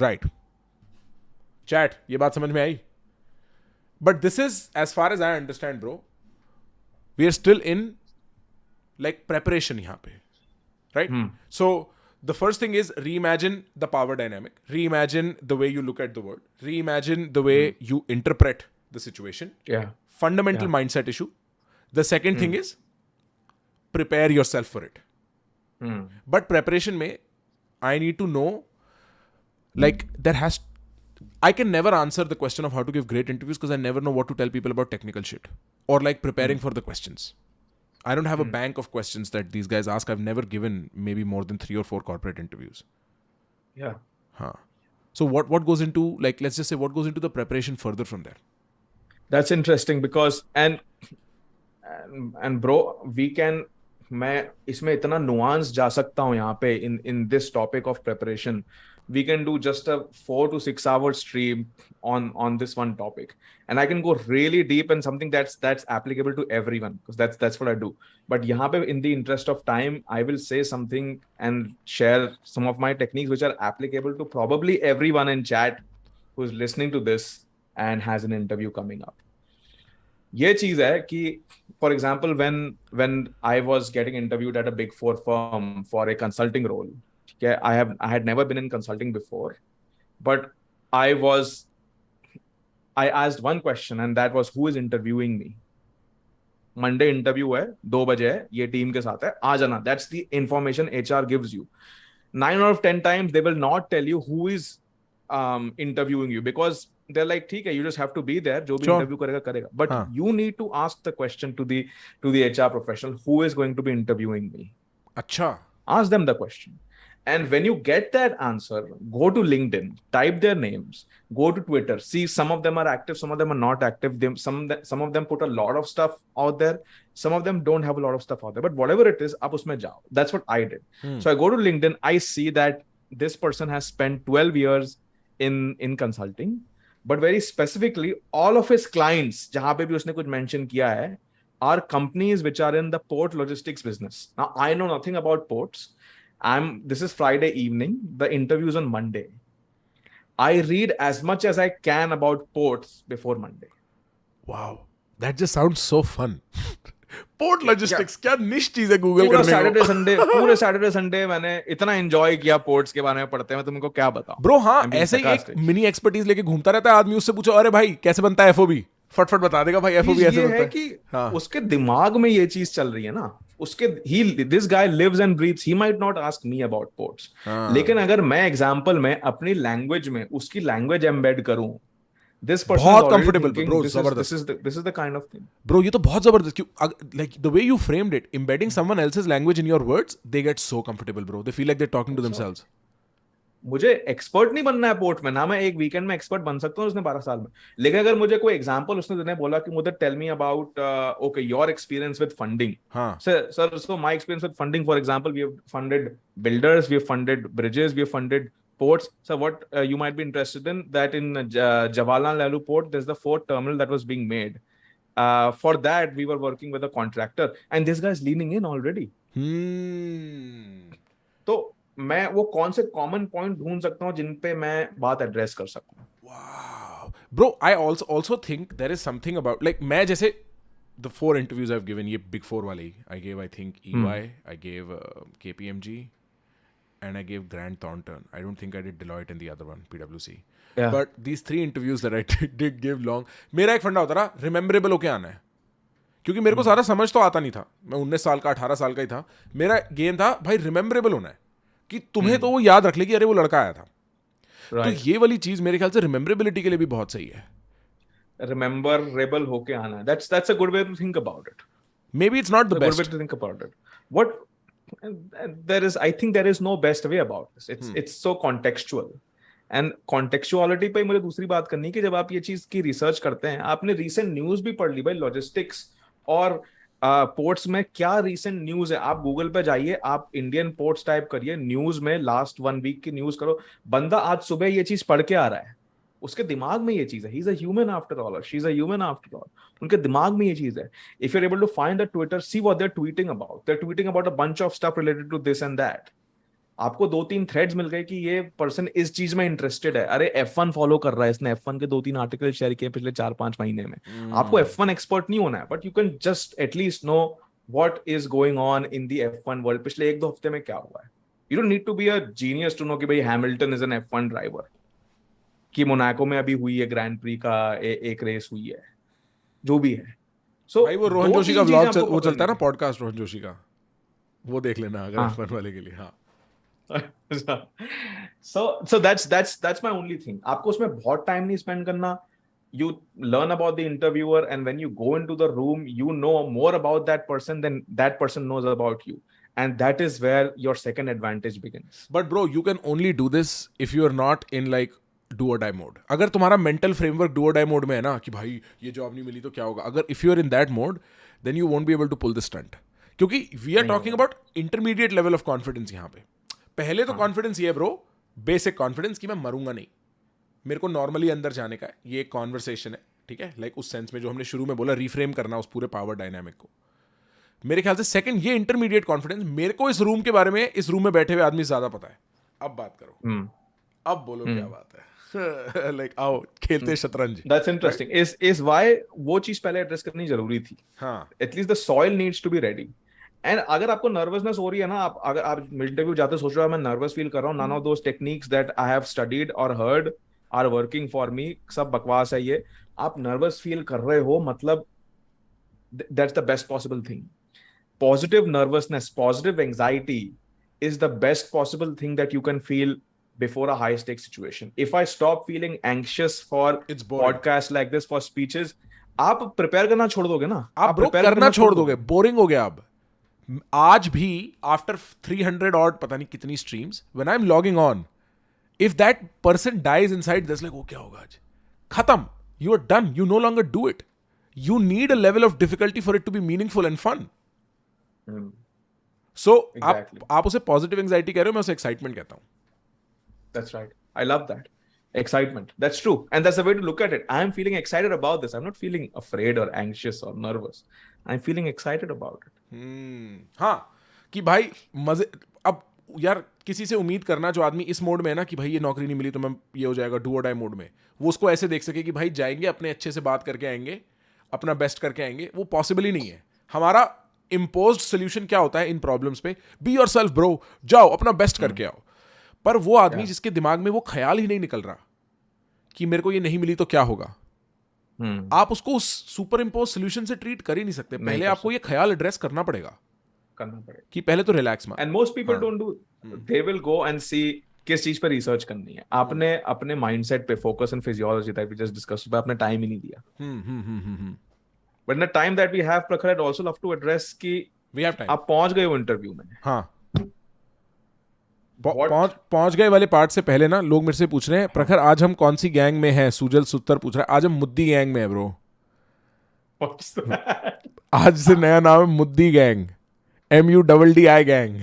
Right. Chat, ये बात समझ में आई? But this is, as far as I understand, bro, we are still in like preparation यहाँ पे, right? So the first thing is reimagine the power dynamic, reimagine the way you look at the world, reimagine the way you interpret the situation. Fundamental mindset issue. The second thing is prepare yourself for it. But preparation में I need to know, like I can never answer the question of how to give great interviews because I never know what to tell people about technical shit or like preparing for the questions. I don't have a bank of questions that these guys ask. I've never given maybe more than 3 or 4 corporate interviews. So what goes into, like, let's just say what goes into the preparation further from there? That's interesting because and bro, we can मैं इसमें इतना nuance जा सकता हूँ यहाँ पे in this topic of preparation. We can do just a 4 to 6 hour stream on this one topic, and I can go really deep in something that's applicable to everyone because that's what I do. But यहाँ पे in the interest of time, I will say something and share some of my techniques which are applicable to probably everyone in chat who's listening to this and has an interview coming up. ये चीज है कि for example when I was getting interviewed at a big 4 firm for a consulting role. I had never been in consulting before, but I asked one question and that was who is interviewing me. Monday interview है 2 बजे है ये team के साथ है आ जाना. That's the information HR gives you. 9 out of 10 times they will not tell you who is interviewing you because they're like ठीक है you just have to be there जो भी interview करेगा. But you need to ask the question to the HR professional who is going to be interviewing me. अच्छा. Ask them the question. And when you get that answer, go to LinkedIn, type their names, go to Twitter, see some of them are active, some of them are not active. Some of them put a lot of stuff out there. Some of them don't have a lot of stuff out there. But whatever it is, आप उसमें जाओ. That's what I did. So I go to LinkedIn, I see that this person has spent 12 years in consulting, but very specifically, all of his clients, जहाँ पे भी उसने कुछ mention किया है, are companies which are in the port logistics business. Now, I know nothing about ports. This is Friday evening. The interview is on Monday. I read as much as I can about ports before Monday. Wow. That just sounds so fun. Port logistics, क्या निश चीज है Google करने को. पूरे Saturday Sunday मैंने इतना enjoy किया पोर्ट्स के बारे में पढ़ते हैं. मैं तुमको क्या बताऊं ब्रो. हाँ, ऐसे ही एक मिनी एक्सपर्टीज लेके घूमता रहता है आदमी. उससे पूछो अरे भाई कैसे बनता है FOB. फटफट बता देगा भाई FOB ऐसे ये होता है है कि हाँ उसके दिमाग में ये चीज चल रही है ना, उसके this guy lives and breathes, he might not ask me about ports, लेकिन अगर मैं एग्जांपल में अपनी लैंग्वेज में उसकी लैंग्वेज एम्बेड करूं, दिस पर्सन इज बहुत ऑलरेडी कंफर्टेबल थिंकिंग ब्रो जबरदस्त this is the kind of thing. Bro ये तो बहुत जबरदस्त like the way you framed it embedding someone else's language in your words they get so comfortable bro they feel like they're talking to themselves मुझे expert नहीं बनना है port में, ना मैं एक वीकेंड में एक्सपर्ट बन सकता हूँ उसने 12 साल में, लेकिन अगर मुझे कोई एग्जांपल उसने देने बोला कि मुझे tell me about okay your experience with funding, sir so my experience with funding, for example we have funded builders, we have funded bridges, we have funded ports. So what you might be interested in that in Jawaharlal Nehru Port there's the fourth terminal that was being made. For that we were working with a contractor and this guy is leaning in already. तो मैं वो कौन से common point ढूंढ सकता हूँ जिन पे मैं बात एड्रेस कर सकूं. wow bro I also think there is something about like मैं जैसे the 4 interviews I've given ये big 4 वाले I gave I think EY I gave KPMG and I gave Grant Thornton. I don't think I did Deloitte and the other one, PwC. Yeah. But these 3 interviews that I did give long, मेरा एक फंडा होता रहा, rememberable होके आना है. क्योंकि मेरे को सारा समझ तो आता नहीं था. मैं 19 साल का 18 साल का ही था. मेरा गेम था भाई रिमेम्बरेबल होना है. कि तुम्हें तो वो याद रख ले कि अरे वो लड़का आया था. तो ये वाली चीज मेरे ख्याल से रिमेम्बरेबिलिटी के लिए भी बहुत सही है. Rememberable होके आना. That's a good way to think about it. Maybe it's not the best. Good way to think about it. What I think there is no best way about this. It's so contextual. And contextuality पे मुझे दूसरी बात करनी है कि जब आप ये चीज की रिसर्च करते हैं, आपने recent न्यूज भी पढ़ ली भाई, लॉजिस्टिक्स और पोर्ट्स में क्या recent न्यूज है. आप गूगल पे जाइए, आप इंडियन पोर्ट्स टाइप करिए, न्यूज में लास्ट 1 वीक की न्यूज करो, बंदा आज सुबह ये चीज पढ़ के आ रहा है, उसके दिमाग में ये चीज है. He is a human after all, और she is a human after all. उनके दिमाग में ये चीज है. If you are able to find the Twitter, see what they are tweeting about. They are tweeting about a bunch of stuff related to this and that. आपको 2-3 threads मिल गए कि ये पर्सन इस चीज में इंटरेस्टेड है. अरे F1 फॉलो कर रहा है, इसने F1 के 2-3 आर्टिकल शेयर किए पिछले 4-5 महीने में. आपको F1 एक्सपर्ट नहीं होना है, but you can just at least know what is going on in the F1 world. पिछले 1-2 हफ्ते में क्या हुआ है. You don't need to be a genius to know कि भाई Hamilton is an F1 driver, कि मोनाको में अभी हुई है ग्रैंड प्री का एक रेस हुई है, जो भी है. सो भाई वो रोहन जोशी का व्लॉग वो चलता है ना, पॉडकास्ट रोहन जोशी का, वो देख लेना अगर F1 वाले के लिए. हाँ. so that's my only thing. आपको उसमें बहुत टाइम नहीं स्पेंड करना. You learn about the interviewer, and when you go into the room, you know more about that person than that person knows about you, and that is where your second advantage begins. But bro, you can only do this if you are not in like do or die mode. अगर तुम्हारा mental framework do or die mode में है ना कि भाई ये job नहीं मिली तो क्या होगा, अगर if you are in that mode, then you won't be able to pull the stunt. क्योंकि we are talking about intermediate level of confidence यहाँ पे. पहले तो कॉन्फिडेंस ये है ब्रो, बेसिक कॉन्फिडेंस कि मैं मरूंगा नहीं, मेरे को नॉर्मली अंदर जाने का है, ये एक कॉन्वर्सेशन है, ठीक है, लाइक उस सेंस में जो हमने शुरू में बोला, रिफ्रेम करना उस पूरे पावर डायनामिक को. मेरे ख्याल से सेकंड ये इंटरमीडिएट कॉन्फिडेंस, मेरे को इस रूम के बारे में इस रूम में बैठे हुए आदमी से ज्यादा पता है. अब बात करो, अब बोलो क्या बात है. लाइक आओ खेलते हैं शतरंज. That's interesting. इज व्हाई वो चीज पहले एड्रेस करनी जरूरी थी. हाँ, at least the soil needs to be ready. And अगर आपको नर्वसनेस हो रही है ना, अगर आप इंटरव्यू जाते सोच रहे हो मैं नर्वस फील कर रहा हूँ, none of those techniques that I have studied और heard are working for me, सब बकवास है ये. आप नर्वस फील कर रहे हो मतलब that's the best possible thing. Positive nervousness, positive anxiety is the best possible thing that you can feel before a high stake situation. If I stop feeling anxious for podcasts like this, for speeches, आप prepare करना छोड़ दोगे ना, आप करना छोड़ दोगे, boring हो गया. अब आज भी आफ्टर 300 odd पता नहीं कितनी streams, when I'm logging on, if that person dies inside, there's like, oh क्या होगा आज, खत्म, you are done, you no longer do it. You need a level of difficulty for it to be meaningful and fun. So exactly. आप उसे positive anxiety कह रहे हो, मैं उसे एक्साइटमेंट कहता हूं. That's right. I love that. Excitement. That's true. And that's the way to look at it. I'm feeling excited about this. I'm not feeling afraid or anxious or nervous. I'm feeling excited about it. हाँ, कि भाई मजे. अब यार किसी से उम्मीद करना, जो आदमी इस मोड में है ना कि भाई ये नौकरी नहीं मिली तो मैं ये हो जाएगा, डू और डाई मोड में, वो उसको ऐसे देख सके कि भाई जाएंगे अपने अच्छे से बात करके आएंगे, अपना बेस्ट करके आएंगे, वो पॉसिबल ही नहीं है. हमारा इम्पोज्ड सोल्यूशन क्या होता है इन प्रॉब्लम्स पे, बी योरसेल्फ ब्रो, जाओ अपना बेस्ट करके आओ. पर वो आदमी जिसके दिमाग में वो ख्याल ही नहीं निकल रहा कि मेरे को ये नहीं मिली तो क्या होगा, आप उसको उस सुपर इम्पोज सोल्यूशन से ट्रीट कर ही नहीं सकते. पहले आपको ये ख्याल एड्रेस करना पड़ेगा कि पहले तो relax man. And most people don't do, they will go and see किस चीज पर रिसर्च करनी है. आपने अपने माइंडसेट पे focus in physiology that we just discussed पे आपने टाइम ही नहीं दिया. But in the time that we have, Prakhar, I'd also love to address कि वी हैव टाइम. आप पहुंच गए हो इंटरव्यू में. हाँ, पहुंच गए वाले पार्ट से पहले ना लोग मेरे से पूछ रहे हैं, प्रखर आज हम कौन सी गैंग में हैं. सुजल सुत्तर पूछ रहा है आज हम मुद्दी गैंग में है ब्रो. आज से नया नाम है Muddi gang, MUDDI gang.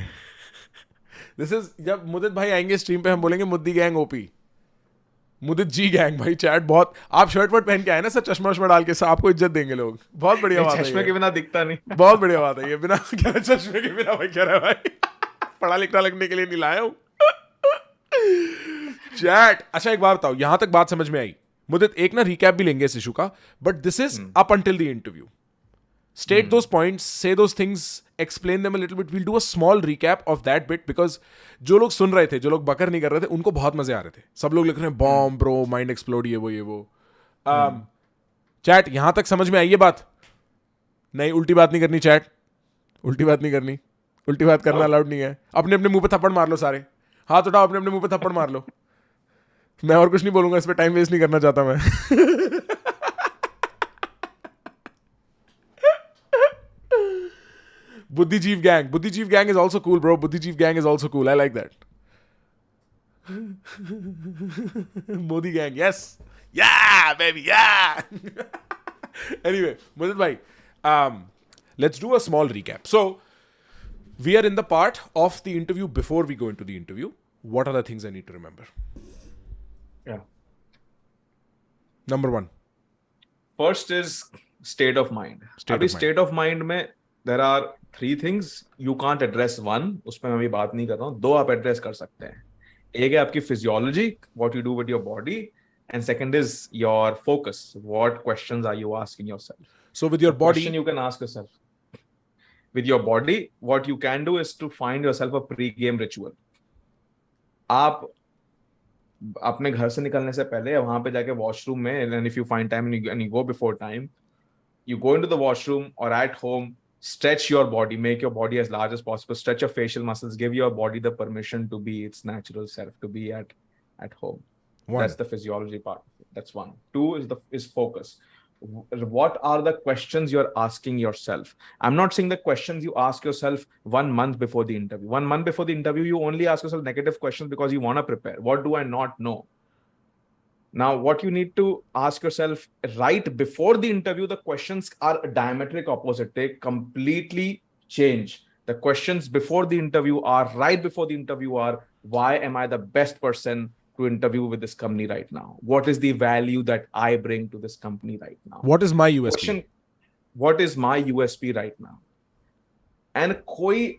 This is जब मुदित भाई आएंगे स्ट्रीम पे हम बोलेंगे Muddi gang OP, Mudit ji gang. भाई चैट बहुत, आप शर्ट वर्ट पहन के आए ना सर, चश्मा वश्मा डाल के, आपको इज्जत देंगे लोग. बहुत बढ़िया बात है. चश्मे के बिना दिखता नहीं. बहुत बढ़िया बात है ये. बिना चश्मे के बिना भाई कह रहा है भाई पढ़ा लिखा लगने के लिए नहीं लाया हूं. चैट. अच्छा एक बात बताओ, यहां तक बात समझ में आई. मुदित एक ना रिकैप भी लेंगे इस इशू का, but this is up until the interview. State those points, say those things, explain them a little bit. We'll do a small recap of that bit because जो लोग सुन रहे थे, जो लोग बकर नहीं कर रहे थे, उनको बहुत मजे आ रहे थे. सब लोग लिख रहे हैं बॉम्ब ब्रो, माइंड एक्सप्लोड, ये वो. चैट यहां तक समझ में आई ये बात? नहीं, उल्टी बात नहीं करनी चैट, उल्टी बात नहीं करनी. उल्टी बात करना अलाउड नहीं है. अपने अपने मुंह पे थप्पड़ मार लो सारे. हाथ उठाओ, अपने अपने मुंह पे थप्पड़ मार लो. मैं और कुछ नहीं बोलूंगा, इस पे टाइम वेस्ट नहीं करना चाहता मैं. Buddhijeev gang is also cool, bro. Buddhijeev gang is also cool. I like that. Modi gang, yes. Yeah, baby, yeah. Anyway, Mudit bhai, let's do a small recap. So, we are in the part of the interview before we go into the interview. What are the things I need to remember? Yeah. Number one. First is state of mind. State of mind में there are 3 things you can't address. 1, उस पर मैं अभी बात नहीं कर रहा हूँ. 2 आप एड्रेस कर सकते हैं. एक है आपकी physiology, what you do with your body, and second is your focus, what questions are you asking yourself. So with your body, question you can ask yourself. With your body, what you can do is to find yourself a pre-game ritual. आप अपने घर से निकलने से पहले वहां पे जाके वॉशरूम में, and if you find time and you go before time, you go into the washroom or at home, stretch your body, make your body as large as possible, stretch your facial muscles, give your body the permission to be its natural self, to be at home. That's the physiology part. That's 1. 2 is focus. What are the questions you're asking yourself? I'm not saying the questions you ask yourself 1 month before the interview. 1 month before the interview, you only ask yourself negative questions because you want to prepare. What do I not know? Now, what you need to ask yourself right before the interview, the questions are diametric opposite. They completely change. The questions before the interview are, right before the interview are, why am I the best person to interview with this company right now? What is the value that I bring to this company right now? What is my USP? What is my USP right now? And कोई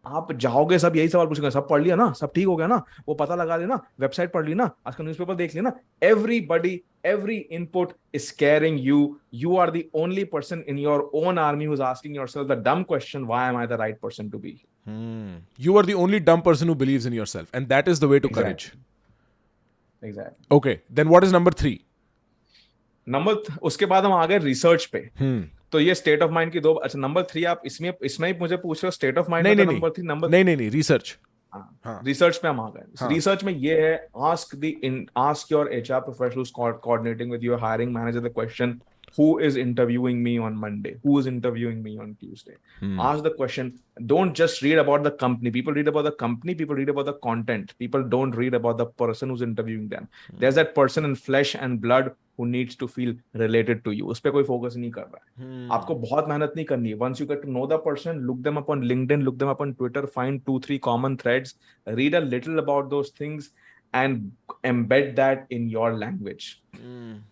आप जाओगे सब यही सवाल पूछेंगे, सब पढ़ लिया ना, सब ठीक हो गया ना, वो पता लगा लेना, वेबसाइट पढ़ ली ना, आज का न्यूज़पेपर देख लिया ना. Everybody, every input is scaring you. You are the only person in your own army who's asking yourself the dumb question, why am I the right person to be? You are the only dumb person who believes in yourself, and that is the way to courage. Exactly. Okay, then what is number 3? उसके बाद हम आ गए research पे. तो ये state of mind की 2. अच्छा, number 3 आप इसमें ही मुझे पूछ रहे हो स्टेट ऑफ माइंड? नहीं, रिसर्च. रिसर्च पे हम आ गए. रिसर्च में ये है, ask your HR professionals coordinating with your hiring manager the question, who is interviewing me on Monday, who is interviewing me on Tuesday. Ask the question. Don't just read about the company. People read about the company, people read about the content, people don't read about the person who's interviewing them. There's that person in flesh and blood who needs to feel related to you. उस पे कोई focus नहीं कर रहा है. आपको बहुत मेहनत नहीं करनी है. Once you get to know the person, look them up on LinkedIn, look them up on Twitter, find 2-3 common threads, read a little about those things and embed that in your language.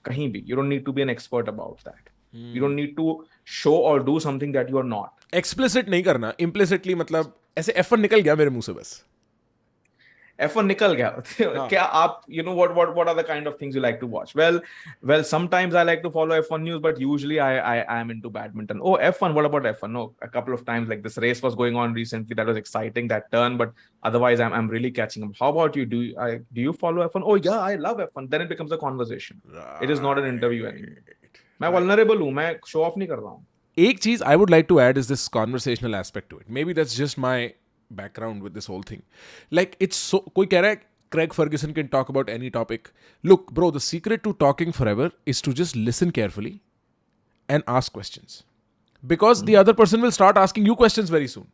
Kahin bhi. You don't need to be an expert about that. You don't need to show or do something that you are not. Explicit नहीं करना. Implicitly मतलब ऐसे F1 निकल गया मेरे मुंह से बस. F1 निकल गया. क्या आप, you know, what are the kind of things you like to watch? Well, sometimes I like to follow F1 news, but usually I am into badminton. Oh, F1, what about F1? No, a couple of times, like this race was going on recently, that was exciting, that turn, but otherwise I'm really catching up. How about you? Do you follow F1? Oh yeah, I love F1. Then it becomes a conversation. It is not an interview anymore. मैं vulnerable हूँ, मैं show off नहीं कर रहा हूँ. एक चीज I would like to add is this conversational aspect to it. Maybe that's just my background with this whole thing. Like it's so कोई कह रहा है Craig Ferguson can talk about any topic. Look, bro, the secret to talking forever is to just listen carefully and ask questions. Because the other person will start asking you questions very soon.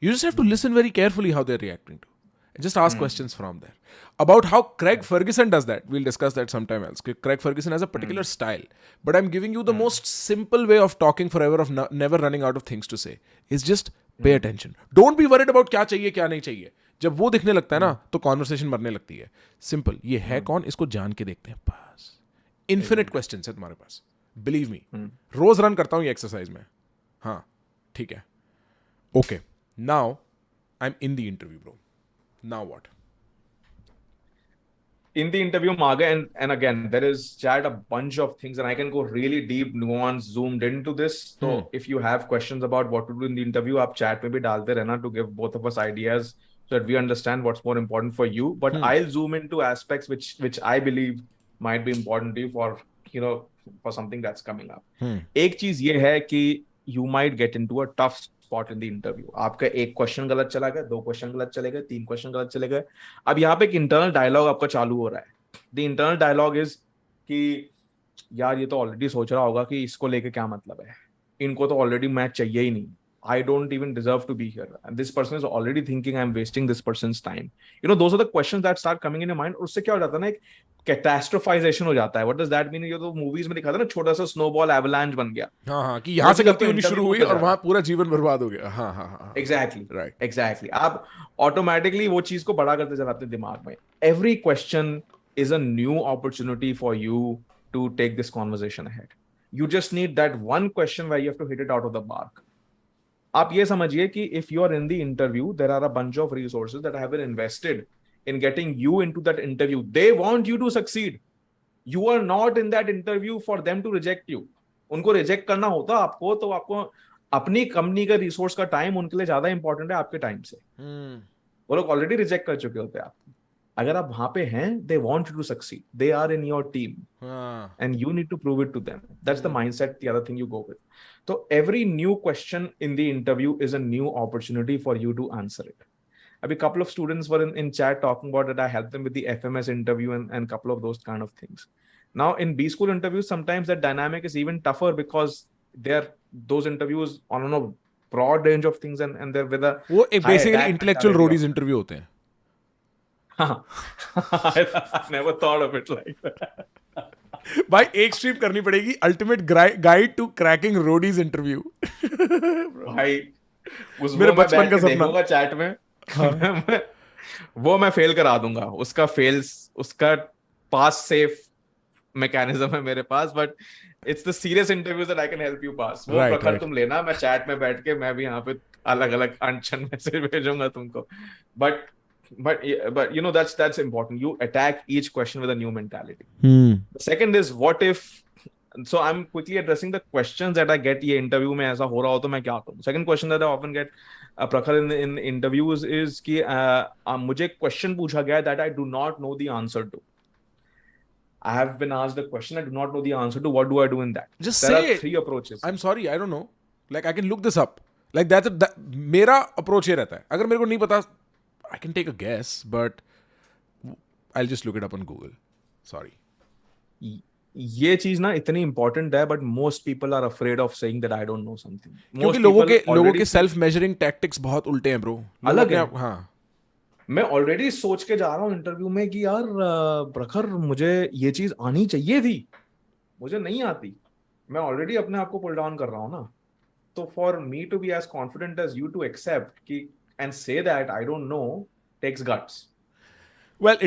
You just have to listen very carefully how they're reacting to. And just ask questions from there. About how Craig Ferguson does that, we'll discuss that sometime else. Craig Ferguson has a particular style. But I'm giving you the most simple way of talking forever, of never running out of things to say. Is just pay attention. Don't be worried about क्या चाहिए क्या नहीं चाहिए. जब वो दिखने लगता है ना तो कॉन्वर्सेशन मरने लगती है. सिंपल. ये है कौन, इसको जान के देखते हैं बस. इन्फिनिट क्वेश्चंस है तुम्हारे पास. Believe me. रोज रन करता हूँ ये एक्सरसाइज में. हाँ ठीक है. Okay. Now I am in the interview bro. Now what? In the interview, Maga, and again, there is chat a bunch of things, and I can go really deep, nuanced, zoomed into this. So if you have questions about what to do in the interview, आप chat में भी डालते रहना to give both of us ideas so that we understand what's more important for you. But I'll zoom into aspects which I believe might be important to you for something that's coming up. एक चीज ये है कि you might get into a tough spot in the interview. आपका एक question गलत चला गया, 2 क्वेश्चन गलत चले गए, 3 क्वेश्चन गलत चले गए. अब यहाँ पे एक इंटरनल डायलॉग आपका चालू हो रहा है. द इंटरनल डायलॉग इज कि यार ये तो ऑलरेडी सोच रहा होगा कि इसको लेके क्या मतलब है, इनको तो ऑलरेडी मैच चाहिए ही नहीं. I don't even deserve to be here. And this person is already thinking I'm wasting this person's time. Those are the questions that start coming in your mind. और उससे क्या हो जाता है ना, एक कैटास्ट्रोफाइजेशन हो जाता है. What does that mean? ये तो मूवीज में दिखाता है ना, छोटा सा स्नोबॉल एवलांच बन गया. हाँ कि यहाँ से गलती होनी शुरू हुई और वहाँ पूरा जीवन बर्बाद हो गया. हाँ. Exactly. Right. Exactly. आप ऑटोमेटिकली वो चीज को बड़ा करते चलाते हैं दिमाग में. Every question is a new opportunity for you to take this conversation ahead. You just need that one question where you have to hit it out of the park. आप ये समझिए कि if you are in the interview, there are a bunch of resources that have been invested in getting you into that interview. They want you to succeed. You are not in that interview for them to reject you. उनको reject करना होता आपको, तो आपको अपनी company का resource का time उनके लिए ज्यादा इंपॉर्टेंट है आपके टाइम से. वो लोग ऑलरेडी रिजेक्ट कर चुके होते हैं आपको. अगर आप वहां पे हैं, they want you to succeed. They are in your team. And you need to prove it to them. That's the mindset, the other thing you go with. So every new question in the interview is a new opportunity for you to answer it. A couple of students were in chat talking about that. I helped them with the FMS interview and couple of those kind of things. Now in B school interviews, sometimes that dynamic is even tougher because those interviews on a broad range of things and they're with a वो एक basically intellectual roadies interview होते हैं. I never thought of it like that. भाई एक stream करनी पड़ेगी, ultimate guide to cracking Roadies interview. भाई मेरे बचपन का सपना चैट में वो मैं फेल करा दूंगा. उसका पास सेफ मैकेनिज्म है मेरे पास, but it's the serious interviews that I can help you pass. वो प्रखर तुम लेना, मैं चैट में बैठ के मैं भी यहाँ पे अलग अलग अनशन मैसेज भेजूंगा तुमको. But that's important. You attack each question with a new mentality. The second is what if. So I'm quickly addressing the questions that I get ये interview में ऐसा हो रहा हो तो मैं क्या करूँ. Second question that I often get Prakhar in interviews is कि मुझे question पूछा गया that I do not know the answer to. I have been asked the question I do not know the answer to. What do I do in that? Just there say are 3 approaches. I'm sorry, I don't know. Like I can look this up. Like that मेरा approach ये रहता है. अगर मेरे को नहीं पता, I can take a guess, but I'll just look it up on Google. Sorry. ये चीज ना इतनी इंपॉर्टेंट है, but most people are afraid of saying that I don't know something. क्योंकि लोगों के सेल्फ मेजरिंग टैक्टिक्स बहुत उल्टे हैं ब्रो. अलग है. हाँ. मैं ऑलरेडी सोच के जा रहा हूँ इंटरव्यू में कि यार प्रखर मुझे ये चीज आनी चाहिए थी, मुझे नहीं आती. मैं ऑलरेडी अपने आप को पुल डाउन कर रहा हूँ ना. तो for me to be as confident as you to accept कि and say that I don't know takes guts. Well,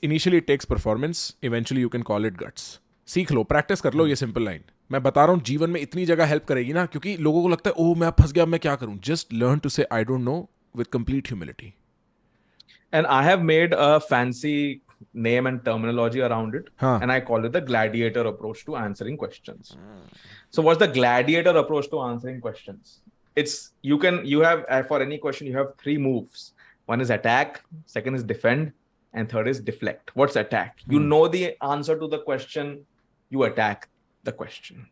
initially it takes performance. Eventually you can call it guts. सीख लो, practice कर लो. ये simple line मैं बता रहा हूँ, जीवन में इतनी जगह हेल्प करेगी ना, क्योंकि लोगों को लगता है ओह मैं फंस गया, मैं क्या करूँ. जस्ट लर्न टू से आई don't know with complete humility. And I have made a fancy name and terminology around it, and I call it the Gladiator approach to answering questions. So what's the Gladiator approach to answering questions? You have for any question you have 3 moves. One is attack, second is defend, and third is deflect. What's attack? You know the answer to the question, you attack the question.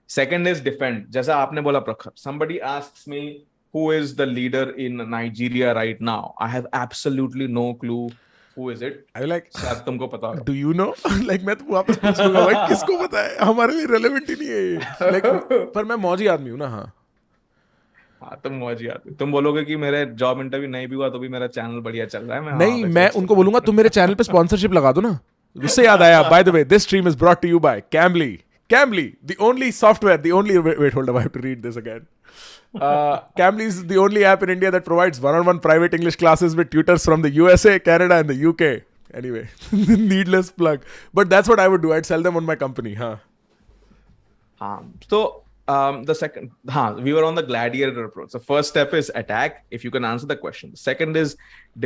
Second is defend. जैसा आपने बोला प्रखर. Somebody asks me who is the leader in Nigeria right now. I have absolutely no clue who is it. I like. शायद तुमको पता होगा. Do you know? Like मैं तो वापस पूछ लूंगा भाई किसको पता है, हमारे लिए relevant ही नहीं है ये. Like पर मैं मौजी आदमी हूँ ना. हाँ तुम मौजी आदमी. तुम बोलोगे कि मेरे जॉब इंटरव्यू नहीं भी हुआ तो भी मेरा चैनल बढ़िया चल रहा है. नहीं मैं उनको बोलूंगा तुम मेरे चैनल पे स्पॉन्सरशिप लगा दो ना. उससे याद आया, by the way, this stream is brought to you by Cambly. Cambly, the only software, the only wait, hold up, I have to read this again. Cambly is the only app in India that provides one-on-one private English classes with tutors from the USA, Canada, and the UK. Anyway, needless plug, but that's what I would do. I'd sell them on my company, huh? So the second, we were on the gladiator approach. The first step is attack if you can answer the question. The second is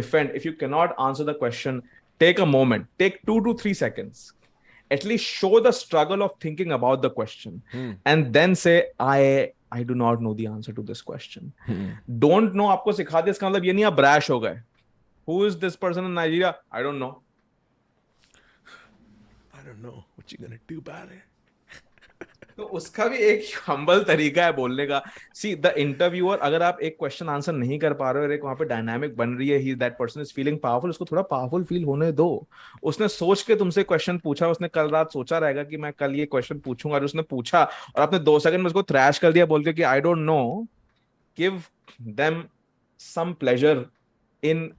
defend. If you cannot answer the question, take a moment, take 2 to 3 seconds. At least show the struggle of thinking about the question and then say, I do not know the answer to this question. Don't know आपको सिखा दिया, इसका मतलब ये नहीं आप brash हो गए. Who is this person in Nigeria? I don't know. I don't know. What you gonna do about it? तो उसका भी एक हम्बल तरीका है बोलने का. सी द इंटरव्यूअर, अगर आप एक क्वेश्चन आंसर नहीं कर पा रहे हो और एक वहां पे डायनामिक बन रही है, he that person is feeling powerful, उसको थोड़ा पावरफुल फील होने दो. उसने सोच के तुमसे क्वेश्चन पूछा, उसने कल रात सोचा रहेगा कि मैं कल ये क्वेश्चन पूछूंगा, और उसने पूछा और आपने 2 सेकंड में उसको थ्रैश कर दिया बोल के कि I don't know. Give them some pleasure in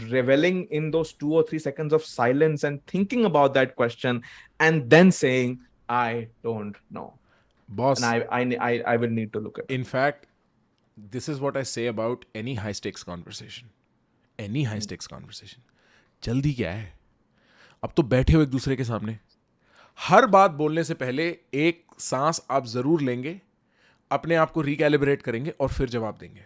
reveling in those 2 or 3 seconds of silence and thinking about that question and then saying I don't know. Boss, and I will need to look at it. In fact, this is what I say about any high stakes conversation. Any high stakes conversation. जल्दी क्या है? अब तो बैठे हो एक दूसरे के सामने. हर बात बोलने से पहले एक सांस आप जरूर लेंगे, अपने आप को रिकैलिब्रेट करेंगे और फिर जवाब देंगे.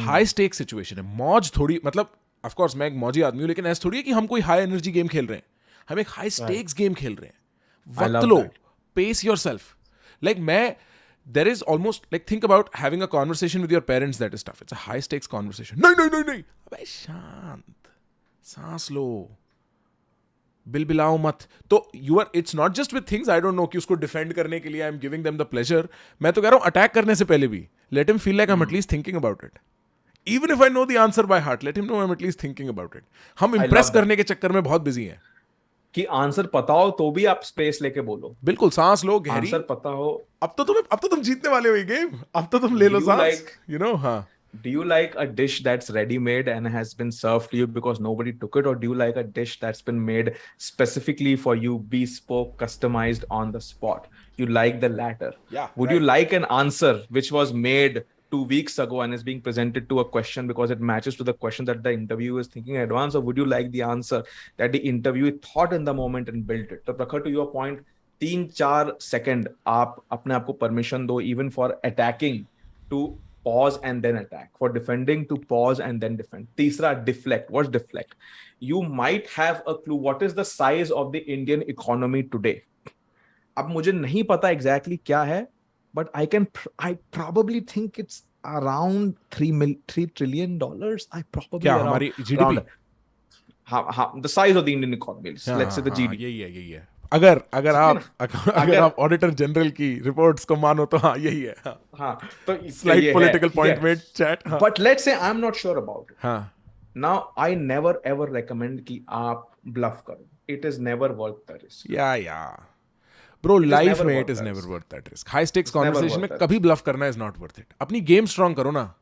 हाई स्टेक सिचुएशन है. मौज थोड़ी, मतलब ऑफ कोर्स मैं एक मौजी आदमी हूं, लेकिन ऐसा थोड़ी है कि हम कोई हाई एनर्जी गेम खेल रहे हैं. हम एक हाई स्टेक्स गेम खेल रहे हैं. वक्त लो, pace yourself. Like there is almost like, think about having a conversation with your parents that is tough. It's a high stakes conversation. नहीं. अबे शांत, सांस लो, बिलबिलाओ मत. तो it's not just with things I don't know कि उसको defend करने के लिए I'm giving them the pleasure. मैं तो कह रहा हूँ अटैक करने से पहले भी let him feel like I'm at least thinking about it. Even if I know the answer by heart, let him know I'm at least thinking about it. हम impress करने के चक्कर में बहुत बिजी हैं कि आंसर पता हो तो भी आप स्पेस लेके बोलो. बिल्कुल, सांस लो गहरी. आंसर पता हो. अब तो तुम जीतने वाले हो ये गेम. अब तो तुम ले लो सांस. You know, हाँ. Do you like a dish that's ready-made and has been served to you because nobody took it, or do you like a dish that's been made specifically for you, bespoke, customized on the spot? You like the latter. Yeah. Would you like an answer which was made 2 weeks ago and is being presented to a question because it matches to the question that the interviewer is thinking in advance, or would you like the answer that the interviewer thought in the moment and built it? So Prakhar, to your point, 3-4 second आप अपने आप को permission दो, even for attacking to pause and then attack, for defending to pause and then defend. तीसरा, deflect. What's deflect? You might have a clue what is the size of the Indian economy today. अब मुझे नहीं पता exactly क्या है, but I probably think it's around $3 trillion. I probably क्या हमारी GDP? हाँ, the size of the Indian economy. Let's say the GDP. यही है. अगर आप ऑडिटर जनरल की रिपोर्ट्स को मानो तो हाँ यही है. हाँ. तो slight political point made chat. But let's say I'm not sure about it. हाँ. Now I never ever recommend कि आप bluff करो. It is never worth the risk. Yeah. Bro, life में it is never worth that risk. High stakes conversation में कभी bluff करना is not worth it. अपनी game strong करो ना.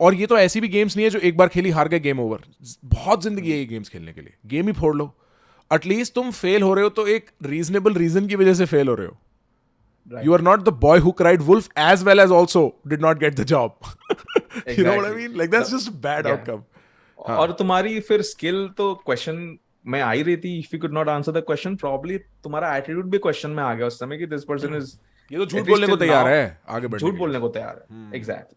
और ये तो ऐसी भी गेम्स नहीं है जो एक बार खेली हार गए गेम ओवर. बहुत जिंदगी है ये गेम्स खेलने के लिए. गेम ही फोड़ लो. एटलीस्ट तुम फेल हो रहे हो तो एक रीजनेबल रीजन की वजह से फेल हो रहे हो. You are not the boy who cried wolf as well as also did not get the job. You know what I mean? Like that's just a bad outcome. और तुम्हारी फिर skill तो क्वेश्चन में आ ही रही थी. If you could not answer the question, probably तुम्हारा attitude भी question में आ गया उस समय कि this person is, ये तो झूठ बोलने को तैयार है, आगे बढ़ने झूठ बोलने को तैयार है. Exactly.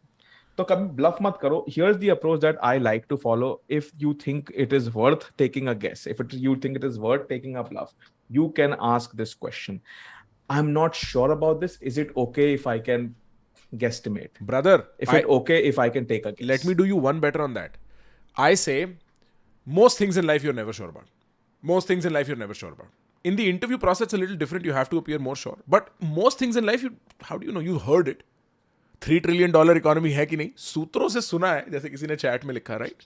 तो कभी ब्लफ मत करो. Here's the approach that I like to follow. If you think it is worth taking a guess, you think it is worth taking a bluff, you can ask this question. I'm not sure about this. Is it okay if I can guesstimate? Brother, okay if I can take a guess? Let me do you one better on that. I say most things in life you're never sure about. In the interview process, it's a little different. You have to appear more sure. But most things in life, how do you know? You heard it. $3 trillion economy है कि नहीं? सूत्रों से सुना है, जैसे किसी ने chat में लिखा, right?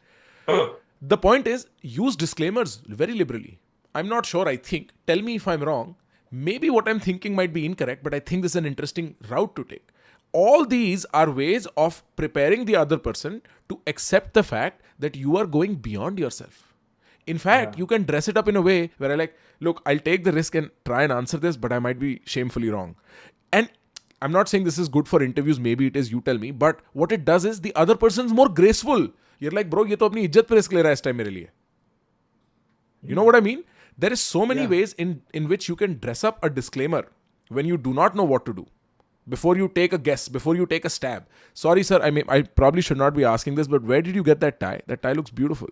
The point is, use disclaimers very liberally. I'm not sure, I think. Tell me if I'm wrong. Maybe what I'm thinking might be incorrect, but I think this is an interesting route to take. All these are ways of preparing the other person to accept the fact that you are going beyond yourself. In fact, you can dress it up in a way where I like, look, I'll take the risk and try and answer this, but I might be shamefully wrong. And I'm not saying this is good for interviews. Maybe it is, you tell me. But what it does is the other person's more graceful. You're like, bro, ये तो अपनी इज्जत पे risk ले रहा है इस time मेरे लिए. You know what I mean? There is so many ways in which you can dress up a disclaimer when you do not know what to do. Before you take a guess, before you take a stab. Sorry, sir, I probably should not be asking this, but where did you get that tie? That tie looks beautiful.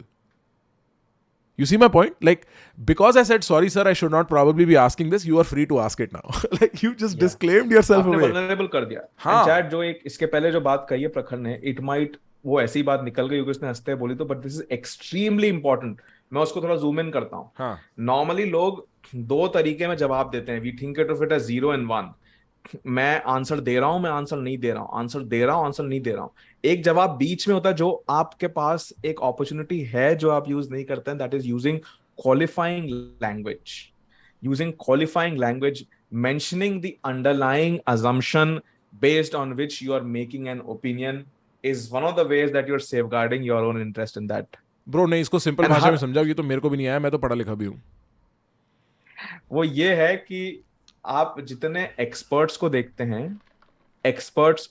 You see my point? Like, because I said, sorry, sir, I should not probably be asking this, you are free to ask it now. Like, you just disclaimed yourself away. vulnerable कर दिया. हाँ. Chat जो एक इसके पहले जो बात कही है प्रखर ने, it might वो ऐसी बात निकल गई क्योंकि उसने हंसते हुए बोली तो, but this is extremely important. मैं उसको थोड़ा zoom in करता हूँ. हाँ. Normally लोग दो तरीके में जवाब देते हैं. We think of it as 0 and 1. मैं आंसर दे रहा हूं, मैं आंसर नहीं दे रहा हूं, आंसर दे रहा हूं, आंसर नहीं दे रहा हूं. एक जवाब बीच में होता है जो आपके पास एक अपॉर्चुनिटी है जो आप यूज नहीं करते हैं. That is using qualifying language. Using qualifying language, mentioning the underlying assumption based on which you are making an opinion is one of the ways that you're safeguarding your own interest in that. Bro, नहीं, इसको simple भाषा में समझाओ. ये तो मेरे को भी नहीं आया, मैं तो पढ़ा लिखा भी हूं. वो ये है कि आप जितने एक्सपर्ट्स को देखते हैं, एक्सपर्ट्स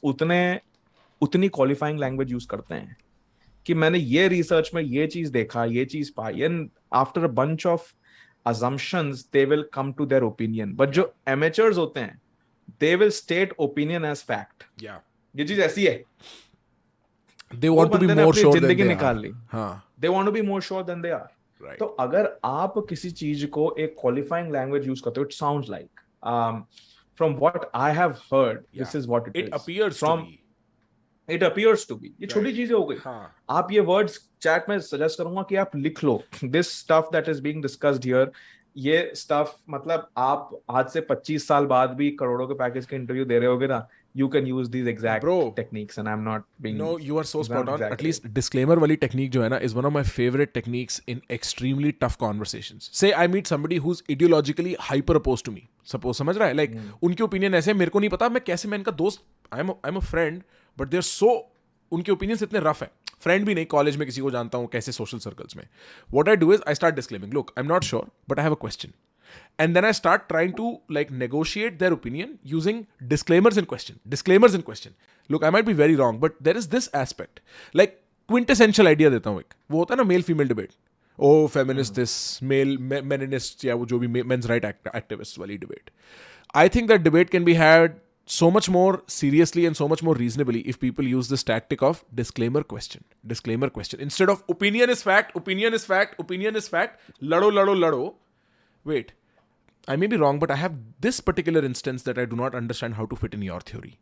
उतनी क्वालिफाइंग लैंग्वेज यूज करते हैं कि मैंने ये रिसर्च में ये चीज देखा, ये चीज पाई, and after a bunch of assumptions they will come to their opinion. But जो amateurs होते हैं, they will state opinion as fact. Yeah. ये चीज ऐसी है. They want to be more sure than they निकाल are. ली. हाँ. They want to be more sure than they are. Right. तो अगर आप किसी चीज को एक क्वालिफाइंग लैंग्वेज यूज करते हो, it sounds like from what I have heard, this is what it is. It appears from to be. It appears to be. ये छोटी चीजें हो गई. हाँ. आप ये वर्ड्स चैट में सजेस्ट करूंगा कि आप लिख लो. This stuff that is being discussed here, ये स्टफ मतलब आप आज से 25 साल बाद भी करोड़ों के पैकेज के इंटरव्यू दे रहे होगे ना, you can use these exact techniques, and I'm not being. No, you are so spot on. Exactly. At least disclaimer वाली technique जो है ना is one of my favorite techniques in extremely tough conversations. Say I meet somebody who's ideologically hyper opposed to me. Suppose समझ रहा है? Like उनके opinion ऐसे, मेरे को नहीं पता मैं कैसे, मैं इनका दोस्त, I'm a friend, but they're so, उनके opinions इतने rough है. Friend भी नहीं, कॉलेज में किसी को जानता हूँ, कैसे social circles में. What I do is I start disclaiming. Look, I'm not sure, but I have a question. And then I start trying to like negotiate their opinion using disclaimers in question. Disclaimers in question. Look, I might be very wrong, but there is this aspect. Like quintessential idea देता हूँ एक. वो होता है ना male female debate. Oh, feminist this, male meninist या वो जो भी men's right activists वाली debate. I think that debate can be had so much more seriously and so much more reasonably if people use this tactic of disclaimer question. Disclaimer question. Instead of opinion is fact, opinion is fact, opinion is fact, lado. Wait. I may be wrong, but I have this particular instance that I do not understand how to fit in your theory.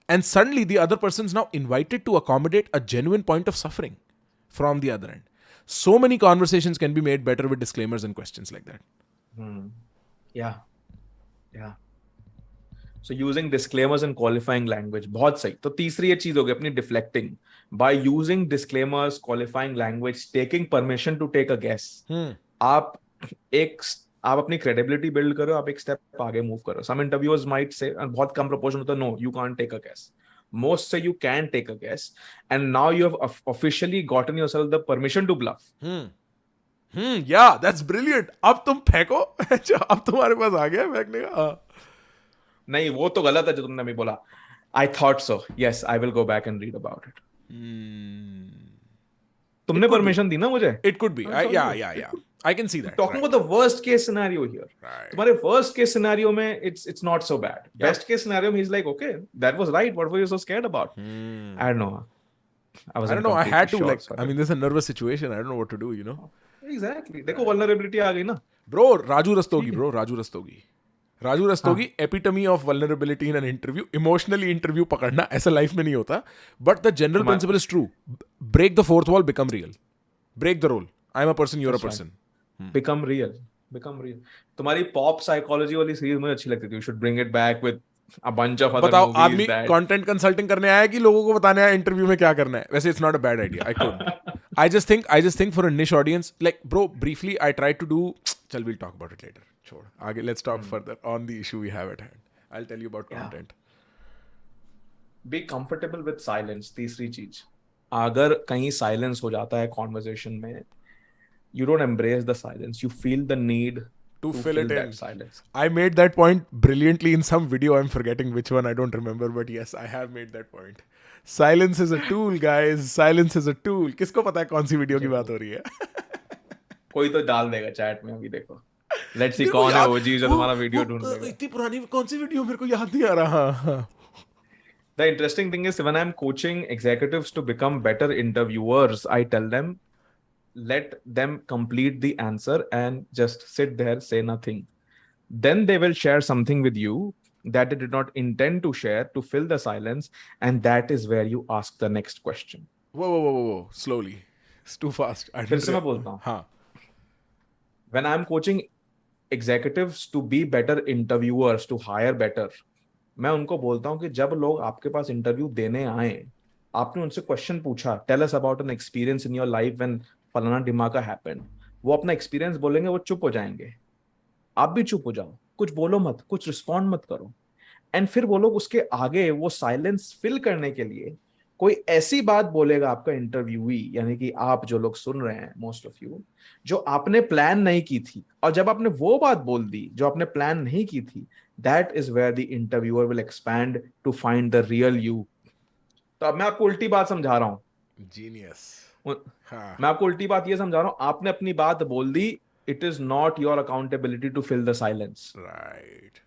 And suddenly the other person's now invited to accommodate a genuine point of suffering from the other end. So many conversations can be made better with disclaimers and questions like that. Yeah. So using disclaimers and qualifying language, बहुत सही. तो तीसरी ये चीज होगी अपनी deflecting. By using disclaimers, qualifying language, taking permission to take a guess. आप अपनी क्रेडिबिलिटी बिल्ड करो, आप एक स्टेप आगे मूव करो. सम इंटरव्यूअर्स माइट से, बहुत कम प्रोपोर्शन होता है, no you can't take a guess. Most say you can take a guess, and now you have officially gotten yourself the permission to bluff. Yeah, that's brilliant. अब तुम फेंको. अब तुम्हारे पास आ गया फेंकने का. नहीं, वो तो गलत है जो तुमने अभी बोला. I thought so. Yes, I will go back and read about it. तुमने परमिशन दी ना मुझे? It could be. Yeah. I can see that. Talking about the worst case scenario here. Right. तुम्हारे worst case scenario में it's not so bad. Yep. Best case scenario में he's like, okay, that was right. What were you so scared about? I don't know. I don't know. I had to like. I mean, this is a nervous situation. I don't know what to do. You know. Exactly. देखो vulnerability आ गई ना. Bro, Raju Rastogi, epitome of vulnerability in an interview. Emotionally interview पकड़ना ऐसा life में नहीं होता. But the general principle is true. Break the fourth wall, become real. Break the role. I'm a person, you're a person. Become real. become real. तुम्हारी pop psychology वाली series मुझे अच्छी लगती थी. You should bring it back with a bunch of other बताओ movies आदमी that content consulting करने आया है कि लोगों को बताने आया इंटरव्यू में क्या करना है. वैसे it's not a bad idea. I just think for a niche audience, like bro, briefly I tried to do. Chal, we'll talk about it later. छोड़ आगे. Let's talk further on the issue we have at hand. I'll tell you about content. Be comfortable with silence. तीसरी चीज, अगर कहीं silence हो जाता है conversation में, you don't embrace the silence. You feel the need To fill it in. that silence. I made that point brilliantly in some video. I'm forgetting which one. I don't remember, but yes, I have made that point. Silence is a tool, guys. Silence is a tool. किसको पता है कौन सी video की बात हो रही है? कोई तो डाल देगा चैट में अभी. देखो, let's see कौन है OG जो तुम्हारा वीडियो ढूंढ देगा. इतनी पुरानी कौन सी वीडियो मेरे को याद नहीं आ रहा. The interesting thing is when I'm coaching executives to become better interviewers, I tell them, let them complete the answer and just sit there, say nothing. Then they will share something with you that they did not intend to share to fill the silence, and that is where you ask the next question. Whoa. Slowly. It's too fast. फिर से मैं बोलता हूँ. हाँ. When I'm coaching executives to be better interviewers, to hire better, मैं उनको बोलता हूँ कि जब लोग आपके पास इंटरव्यू देने आए, आपने उनसे क्वेश्चन पूछा, tell us about an experience in your life when फलाना डिमाका हैपेंड. वो अपना एक्सपीरियंस बोलेंगे, वो चुप हो जाएंगे. आप भी चुप हो जाओ, कुछ बोलो मत, कुछ रिस्पॉन्ड मत करो. एंड फिर वो लोग उसके आगे वो साइलेंस फिल करने के लिए कोई ऐसी बात बोलेगा आपका इंटरव्यूई, यानी कि आप जो लोग सुन रहे हैं, मोस्ट ऑफ यू, जो आपने प्लान नहीं की थी. और जब आपने वो बात बोल दी जो आपने प्लान नहीं की थी, that is where the interviewer will expand to find the real you. तो अब मैं आपको उल्टी बात समझा रहा हूँ. Genius. मैं आपको उल्टी बात ये समझा रहा हूँ. आपने अपनी बात बोल दी. It is not your accountability to fill the silence. Right.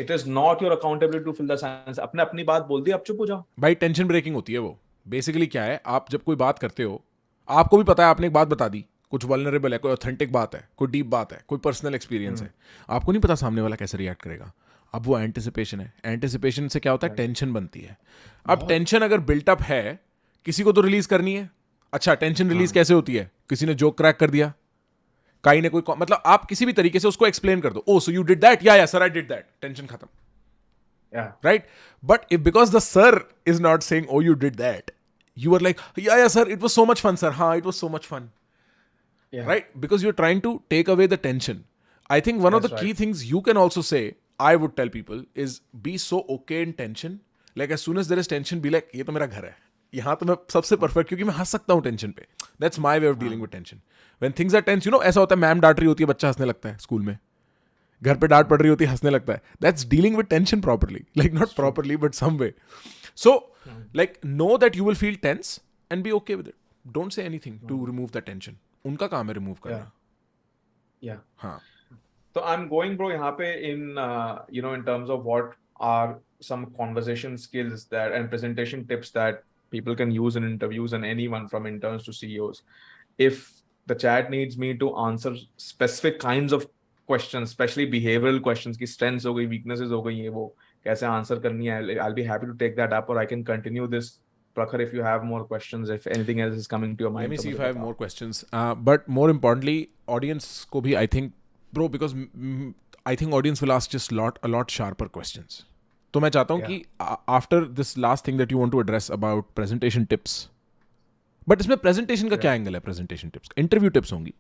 It is not your accountability to fill the silence. आपने अपनी बात बोल दी, अब चुप हो जाओ. भाई टेंशन ब्रेकिंग होती है वो. बेसिकली क्या है, आप जब कोई बात करते हो, आपको भी पता है आपने एक बात बता दी, कुछ वल्नरेबल है, कोई ऑथेंटिक बात है, कोई डीप बात है, कोई पर्सनल एक्सपीरियंस है. आपको नहीं पता सामने वाला कैसे रिएक्ट करेगा. अब वो एंटिसिपेशन है. एंटिसिपेशन से क्या होता है, टेंशन बनती है. अब टेंशन अगर बिल्टअप है, किसी को तो रिलीज करनी है. अच्छा, टेंशन रिलीज कैसे होती है? किसी ने जोक क्रैक कर दिया, काई ने कोई मतलब आप किसी भी तरीके से उसको एक्सप्लेन कर दो. Oh so you did that, yeah sir I did that. Tension खत्म. Right. But if because the sir is not saying oh you did that, you are like yeah sir it was so much fun sir. हाँ, it was so much fun. Yeah. Right? Because you're trying to take away the tension. I think one of the key things you can also say, I would tell people, is be so okay in tension. Like as soon as there is tension, be like, ये तो मेरा घर है. यहाँ तो मैं सबसे perfect, क्योंकि मैं हंस सकता हूँ टेंशन पे. That's my way of dealing with tension. When things are tense, you know, ऐसा होता है, मैम डांट रही होती है, बच्चा हंसने लगता है स्कूल में. घर पे डांट पड़ रही होती है, हंसने लगता है. That's dealing with tension properly. Like not properly, but some way. So, like know that you will feel tense and be okay with it. Don't say anything to remove the tension. उनका काम है remove करना. Yeah. हाँ. So I'm going, bro, यहाँ पे in in terms of what are some conversation skills that and presentation tips that people can use in interviews, and anyone from interns to CEOs. If the chat needs me to answer specific kinds of questions, especially behavioral questions, की strengths हो गई, weaknesses हो गई, ये वो कैसे answer करनी है, I'll be happy to take that up, or I can continue this. Prakhar, if you have more questions, if anything else is coming to your mind. Let me see if I have more questions. But more importantly, audience ko bhi, I think, bro, because I think audience will ask just a lot sharper questions. तो मैं चाहता हूँ कि after this last thing that you want to address about presentation tips, but इसमें presentation का क्या angle है? Presentation tips, interview tips होंगी.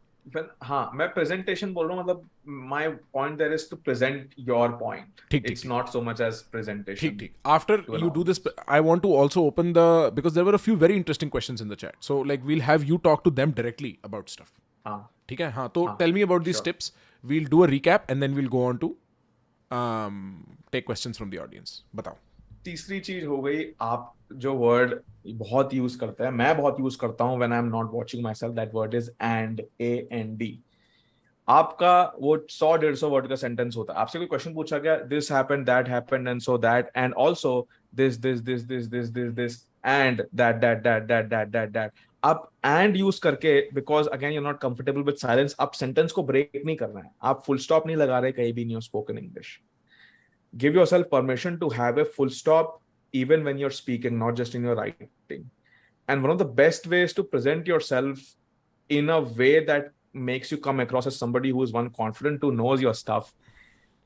हाँ, मैं presentation बोल रहा हूँ, मतलब my point there is to present your point. It's not so much as presentation. ठीक. After you do this, I want to also open because there were a few very interesting questions in the chat. So like we'll have you talk to them directly about stuff. हाँ. ठीक है. हाँ. तो tell me about these tips. We'll do a recap and then we'll go on to take questions from the audience. बताओ. तीसरी चीज हो गई, आप जो वर्ड बहुत यूज करते हैं, मैं बहुत यूज करता हूँ when I'm not watching myself, that word is and. आपका वो 100-150 वर्ड का सेंटेंस होता है. आपसे कोई क्वेश्चन पूछा गया, this happened, that happened, and so that, and also this and that. आप and यूज करके, because again you're not comfortable with silence, आप सेंटेंस को ब्रेक नहीं करना है. आप फुल स्टॉप नहीं लगा रहे कहीं भी नहीं हो spoken English. Give yourself permission to have a full stop even when you're speaking, not just in your writing. And one of the best ways to present yourself in a way that makes you come across as somebody who is one confident, who knows your stuff,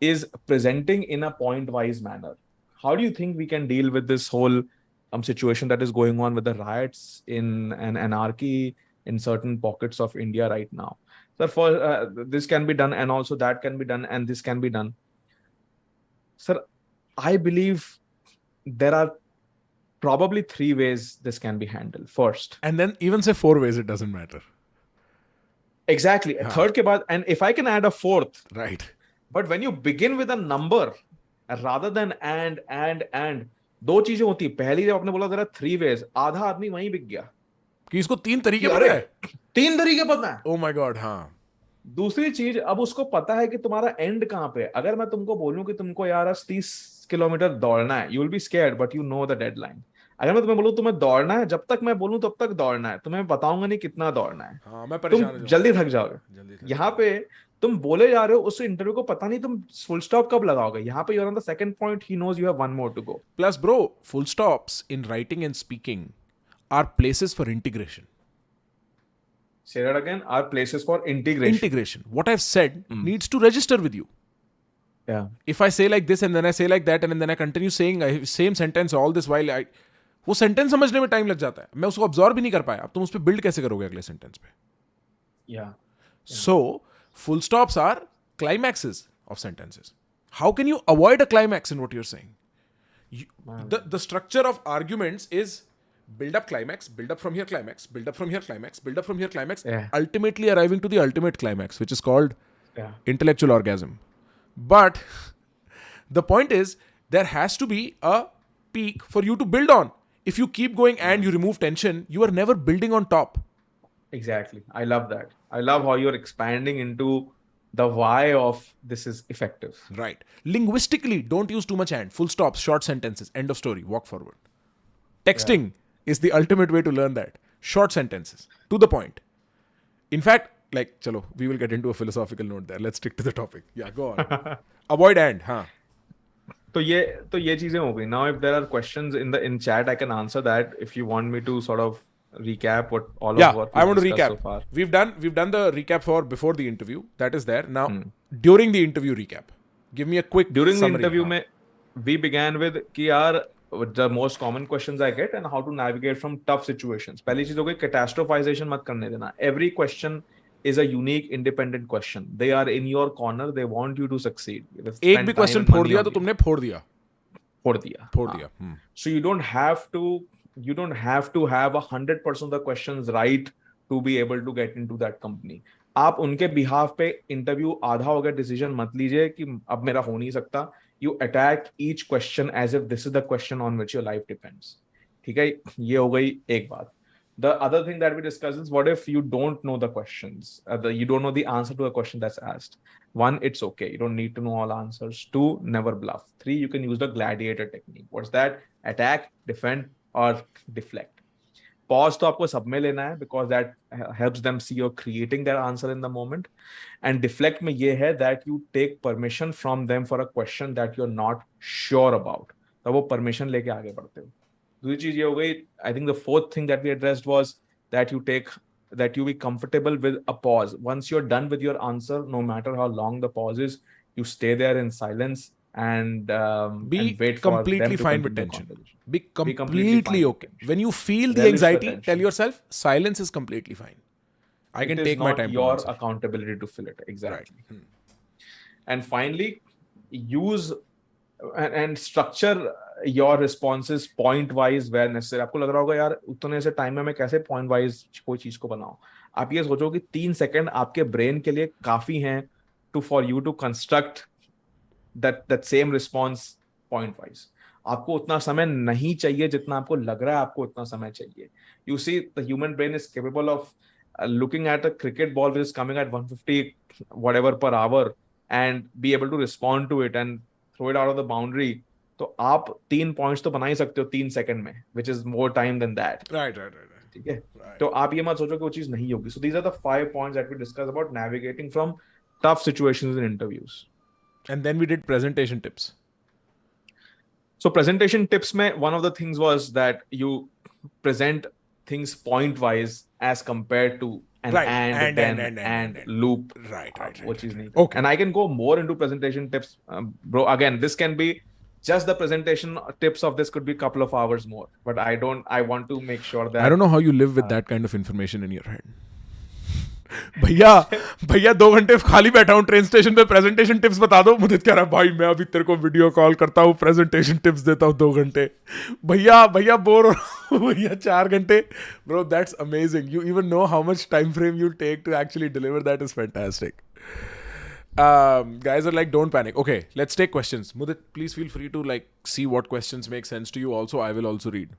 is presenting in a point-wise manner. How do you think we can deal with this whole situation that is going on with the riots in an anarchy in certain pockets of India right now? So for this can be done, and also that can be done, and this can be done. Sir, I believe there are probably 3 ways this can be handled. First, and then even say 4 ways, it doesn't matter. Exactly. Third ke baad, and if I can add a fourth. Right. But when you begin with a number rather than and, 2 चीजें होती है. पहली जब आपने बोला there are 3 ways, आधा आदमी वहीं बिक गया कि इसको 3 तरीके पता है. 3 तरीके पता है. Oh my God, हाँ. दूसरी चीज, अब उसको पता है कि तुम्हारा एंड कहां पे है. अगर मैं तुमको बोलूं कि तुमको यार 30 किलोमीटर दौड़ना है, you will be scared but you know the deadline. अगर मैं तुम्हें बोलूं तुम्हें दौड़ना है, जब तक मैं बोलूं तब तक दौड़ना है, तुम्हें बताऊंगा नहीं कितना दौड़ना है. हाँ, मैं परेशान हो तुम जाऊंगा. जल्दी थक जाओगे. यहाँ पे तुम बोले जा रहे हो, उस इंटरव्यू को पता नहीं तुम फुल स्टॉप कब लगाओगे. यहाँ पे you're on the second point, he knows you have one more to go. Plus, bro, full stops in writing and speaking are places for integration. Say that again. Are places for integration. Integration. What I've said needs to register with you. Yeah. If I say like this and then I say like that and then I continue saying same sentence all this while वो sentence समझने में time लग जाता है. मैं उसको absorb भी नहीं कर पाया. अब तुम उस पर बिल्ड कैसे करोगे अगले सेंटेंस पे? Yeah. So, full stops are climaxes of sentences. How can you avoid a climax in what you're saying? The structure of arguments is build up climax, build up from here climax, build up from here climax, build up from here climax, ultimately arriving to the ultimate climax, which is called intellectual orgasm. But the point is, there has to be a peak for you to build on. If you keep going and you remove tension, you are never building on top. Exactly. I love that. I love how you're expanding into the why of this is effective. Right. Linguistically, don't use too much and. Full stops, short sentences, end of story, walk forward. Texting is the ultimate way to learn that. Short sentences, to the point. In fact, like, chalo, we will get into a philosophical note there. Let's stick to the topic. Yeah, go on. Avoid and, हाँ. तो ये चीजें हो गई. Now, if there are questions in chat, I can answer that. If you want me to sort of recap what all of what I want to recap. so far. We've done the recap for before the interview. That is there. Now, during the interview recap, give me a quick during summary. The interview में we began with कि यार the most common questions I get and how to navigate from tough situations. पहली चीज हो गई catastrophization मत करने देना. Every question is a unique independent question. They are in your corner. They want you to succeed. एक भी question फोड़ दिया तो तुमने फोड़ दिया. फोड़ दिया. So you don't have to have 100% of the questions right to be able to get into that company. आप उनके behalf पे interview आधा हो गया decision मत लीजिए कि अब मेरा हो नहीं सकता. You attack each question as if this is the question on which your life depends. ठीक है, ये हो गई एक बात. The other thing that we discussed is what if you don't know the questions, you don't know the answer to a question that's asked. 1, it's okay. You don't need to know all answers. 2, never bluff. 3, you can use the gladiator technique. What's that? Attack, defend, or deflect. Pause to आपको सब में लेना है because that helps them see you're creating their answer in the moment. And deflect में ये है that you take permission from them for a question that you're not sure about. तो वो permission लेके आगे बढ़ते हो. दूसरी चीज ये हो गई. I think the fourth thing that we addressed was that you be comfortable with a pause. Once you're done with your answer, no matter how long the pause is, you stay there in silence and wait for completely them to fine with continue the tension. conversation. Be completely okay. When you feel the anxiety, tell yourself silence is completely fine. I can take my time. It is not your accountability to fill it. Exactly. Right. And finally, use and structure your responses point wise where necessary. आपको लग रहा होगा यार उतने से time में मैं कैसे point wise कोई चीज को बनाऊं. आप ये सोचो कि 3 सेकंड आपके ब्रेन के लिए काफी हैं for you to construct that same response point wise. आपको उतना समय नहीं चाहिए जितना आपको लग रहा है आपको उतना समय चाहिए. You see, the human brain is capable of looking at a cricket ball which is coming at 150 whatever per hour and be able to respond to it and throw it out of the boundary. तो आप 3 points तो बना ही सकते हो 3 second में, which is more time than that. Right. ठीक है. तो आप ये मत सोचो कि वो चीज नहीं होगी. So these are the 5 points that we discussed about navigating from tough situations in interviews. And then we did presentation tips. So presentation tips में one of the things was that you present things point wise as compared to and Right. and then And. loop. Right. वो चीज नहीं. Okay. And I can go more into presentation tips, bro. Again, this can be just the presentation tips of this could be a couple of hours more, but I want to make sure that I don't know how you live with that kind of information in your head. भैया 2 घंटे खाली बैठा हूँ train station पे, presentation tips बता दो. मुदित कह रहा है भाई मैं अभी तेरे को वीडियो कॉल करता हूँ, प्रेजेंटेशन टिप्स देता हूँ 2 घंटे. भैया बोर हो रहा हूँ भैया 4 घंटे. Bro, that's amazing. You even know how much time frame you take to actually deliver. That is fantastic. Guys are like, don't panic. Okay, let's take questions. Mudit, please feel free to like see what questions make sense to you. Also, I will also read.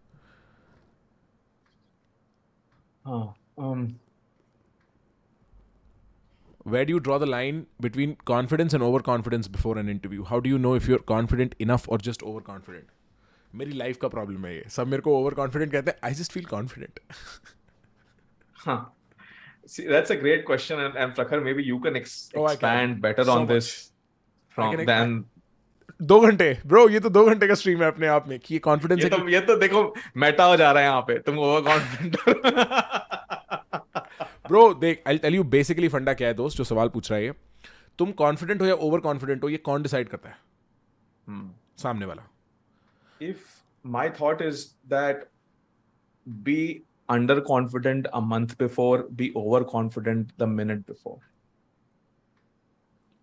Where do you draw the line between confidence and overconfidence before an interview? How do you know if you're confident enough or just overconfident? मेरी life का problem है ये. सब मेरे को overconfident कहते हैं. I just feel confident. See, that's a great question, and Prakhar, maybe you can expand better So on this than 2 घंटे. Bro, ये तो 2 घंटे का स्ट्रीम है अपने आप में कि ये कॉन्फिडेंस है. ये तो देखो मेटा हो जा रहा है यहाँ पे. तुम ओवर कॉन्फिडेंट. Bro, देख, I'll tell you basically फंडा क्या है दोस्त, जो सवाल पूछ रहा है ये. तुम कॉन्फिडेंट हो या ओवर कॉन्फिडेंट हो, ये कौन डिसाइड करता है? सामने वाला. If my thought is that be underconfident a month before, be overconfident the minute before.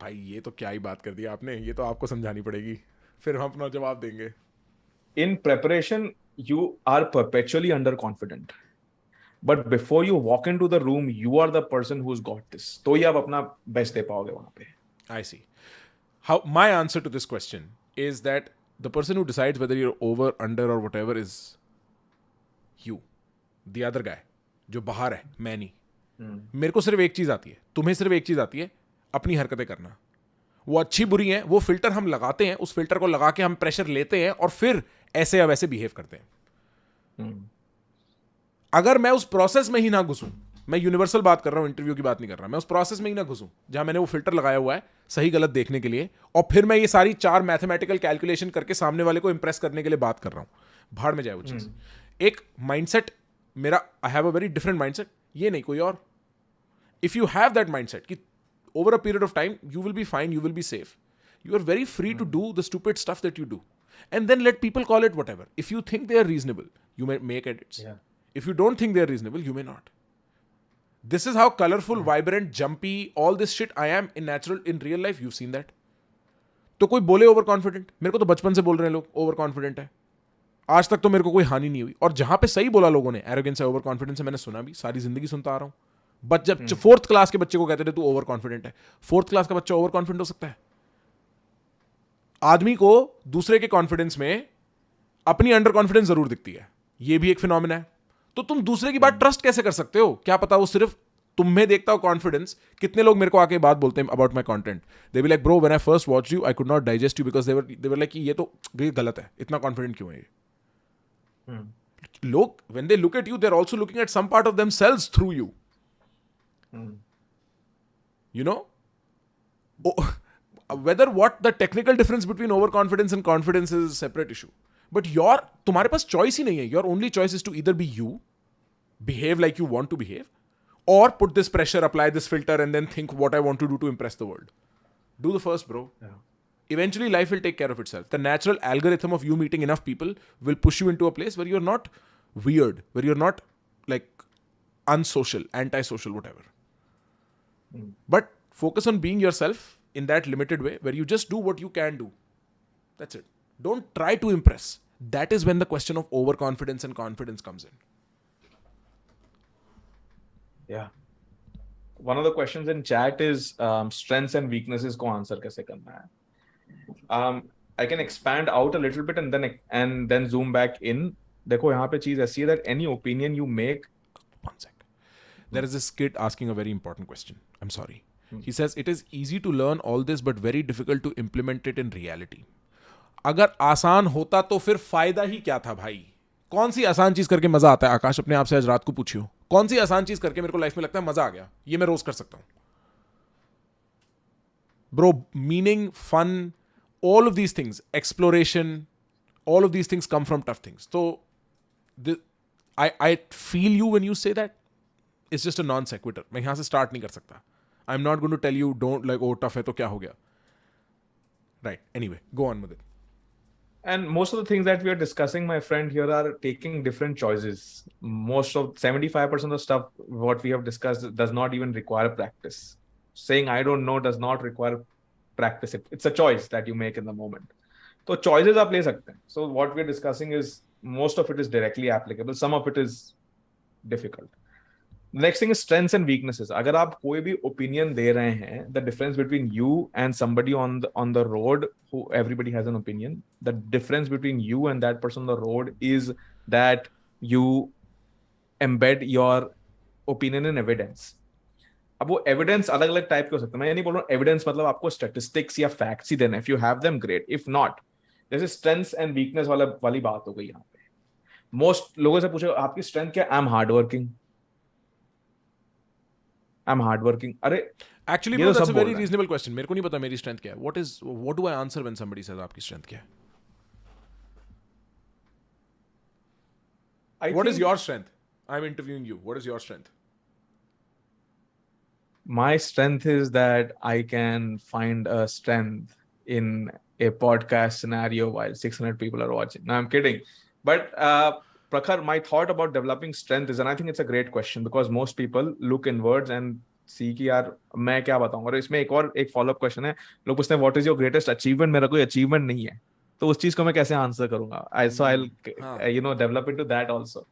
भाई ये तो क्या ही बात कर दी आपने. ये तो आपको समझानी पड़ेगी, फिर हम अपना जवाब देंगे. In preparation, you are perpetually underconfident. But before you walk into the room, you are the person who's got this. तो ही आप अपना बेस्ट दे पाओगे वहां पे. I see. How my answer to this question is that the person who decides whether you're over, under or whatever is you. The other guy. जो बाहर है, मैं नहीं. मेरे को सिर्फ एक चीज आती है, तुम्हें सिर्फ एक चीज आती है, अपनी हरकतें करना. वो अच्छी बुरी है, वो फिल्टर हम लगाते हैं, उस फिल्टर को लगा के हम प्रेशर लेते हैं और फिर ऐसे या वैसे बिहेव करते हैं. अगर मैं उस प्रोसेस में ही ना घुसूं, मैं यूनिवर्सल बात कर रहा हूं, इंटरव्यू की बात नहीं कर रहा, मैं उस प्रोसेस में ही ना घुसूं जहां मैंने वो फिल्टर लगाया हुआ है सही गलत देखने के लिए, और फिर मैं ये सारी 4 मैथमेटिकल कैलकुलेशन करके सामने वाले को इंप्रेस करने के लिए बात कर रहा हूं, भाड़ में जाए वो चीज. एक माइंडसेट मेरा, I have a very different mindset, ये नहीं कोई और. If you have that mindset कि over a period of time you will be fine, you will be safe, you are very free to do the stupid stuff that you do, and then let people call it whatever. If you think they are reasonable, you may make edits. If you don't think they are reasonable, you may not. This is how colorful, vibrant, jumpy, all this shit I am in real life. You've seen that. तो कोई बोले over confident, मेरे को तो बचपन से बोल रहे हैं लोग ओवर कॉन्फिडेंट है, आज तक तो मेरे को कोई हानि नहीं हुई. और जहां पे सही बोला लोगों ने, एरोगेंस है, ओवर कॉन्फिडेंस है, मैंने सुना भी, सारी जिंदगी सुनता आ रहा हूं. बट जब 4th क्लास के बच्चे को कहते थे तू ओवर कॉन्फिडेंट है, 4th क्लास का बच्चा ओवर कॉन्फिडेंट हो सकता है? आदमी को दूसरे के कॉन्फिडेंस में अपनी अंडर कॉन्फिडेंस जरूर दिखती है. ये भी एक फिनोमेना है. तो तुम दूसरे की बात ट्रस्ट कैसे कर सकते हो? क्या पता वो सिर्फ तुम में देखता हो कॉन्फिडेंस. कितने लोग मेरे को आके बात बोलते हैं about my content, they be like bro when I first watched you I could not digest you because they were like ये तो गलत है, इतना कॉन्फिडेंट क्यों है ये? लोग when they look at you, they are also looking at some part of themselves through you. You know, whether what the technical difference between overconfidence and confidence is a separate issue. But तुम्हारे पास choice ही नहीं है. Your only choice is to either be you, behave like you want to behave, or put this pressure, apply this filter, and then think what I want to do to impress the world. Do the first, bro. Yeah. Eventually, life will take care of itself. The natural algorithm of you meeting enough people will push you into a place where you're not weird, where you're not like unsocial, antisocial, whatever. But focus on being yourself in that limited way where you just do what you can do. That's it. Don't try to impress. That is when the question of overconfidence and confidence comes in. Yeah. One of the questions in chat is strengths and weaknesses ko answer kaise karna hai. I can expand out a little bit and then zoom back in. देखो यहाँ पे चीज ऐसी है that any opinion you make. One sec. There is this kid asking a very important question. I'm sorry. He says, it is easy to learn all this but very difficult to implement it in reality. अगर आसान होता तो फिर फायदा ही क्या था भाई? कौन सी आसान चीज करके मजा आता है? आकाश अपने आप से आज रात को पूछियो, कौन सी आसान चीज करके मेरे को लाइफ में लगता है मजा आ गया, ये मैं रोज कर सकता हूं? Bro, meaning, fun, all of these things, exploration, all of these things come from tough things. So I feel you when you say that. It's just a non sequitur. मैं यहाँ से स्टार्ट नहीं कर सकता. I am not going to tell you don't like oh tough है तो क्या हो गया. Right. Anyway go on with it. And most of the things that we are discussing, my friend, here are taking different choices. Most of 75% of stuff what we have discussed does not even require practice. Saying I don't know does not require practice. It's a choice that you make in the moment. So choices आप ले सकते हैं. So what we're discussing is most of it is directly applicable. Some of it is difficult. Next thing is strengths and weaknesses. अगर आप कोई भी opinion दे रहे हैं, the difference between you and somebody on the road who everybody has an opinion, the difference between you and that person on the road is that you embed your opinion in evidence. अब वो evidence अलग अलग type के हो सकते हैं. मैं ये नहीं बोल रहा हूँ evidence मतलब आपको statistics या facts ही देना. If you have them, great. If not, जैसे strengths and weakness वाली बात हो गई यहाँ पे. Most लोगों से पूछो आपकी strength क्या? I'm hardworking. I'm hardworking. अरे Actually, bro, that's a very reasonable question. मेरे को नहीं पता मेरी strength क्या है. What do I answer when somebody says आपकी strength क्या है? What is your strength? I'm interviewing you. What is your strength? My strength is that I can find a strength in a podcast scenario while 600 people are watching. No, I'm kidding. But Prakhar, my thought about developing strength is, and I think it's a great question because most people look inwards and see कि यार मैं क्या बताऊँ. और इसमें एक follow up question है. लोग पूछते हैं what is your greatest achievement? मेरा कोई achievement नहीं है. तो उस चीज को मैं कैसे आंसर करूंगा? So I'll develop into that also.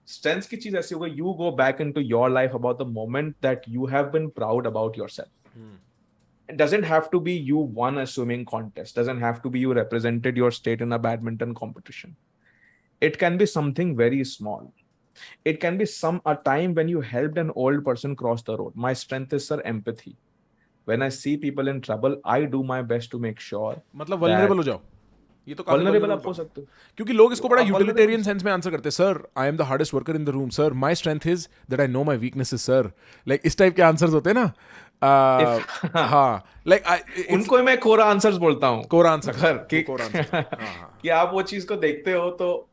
Strengths की चीज ऐसी होगी, you go back into your life about the moment that you have been proud about yourself. It doesn't have to be you won a swimming contest. Doesn't have to be you represented your state in a badminton competition. It can be something very small. It can be a time when you helped an old person cross the road. My strength is, sir, empathy. When I see people in trouble, I do my best to make sure. मतलब vulnerable हो जाओ. ये तो काफी vulnerable आप हो सकते हो. क्योंकि लोग इसको बड़ा यूटिलिटेरियन सेंस में आंसर करते हैं. Sir, I am the hardest worker in the room. Sir, my strength is that I know my weaknesses. Sir, like इस टाइप के आंसर्स होते हैं ना. हाँ, लाइक उनको मैं कोरा आंसर्स बोलता हूँ. कोरा आंसर कि आप वो चीज को देखते हो तो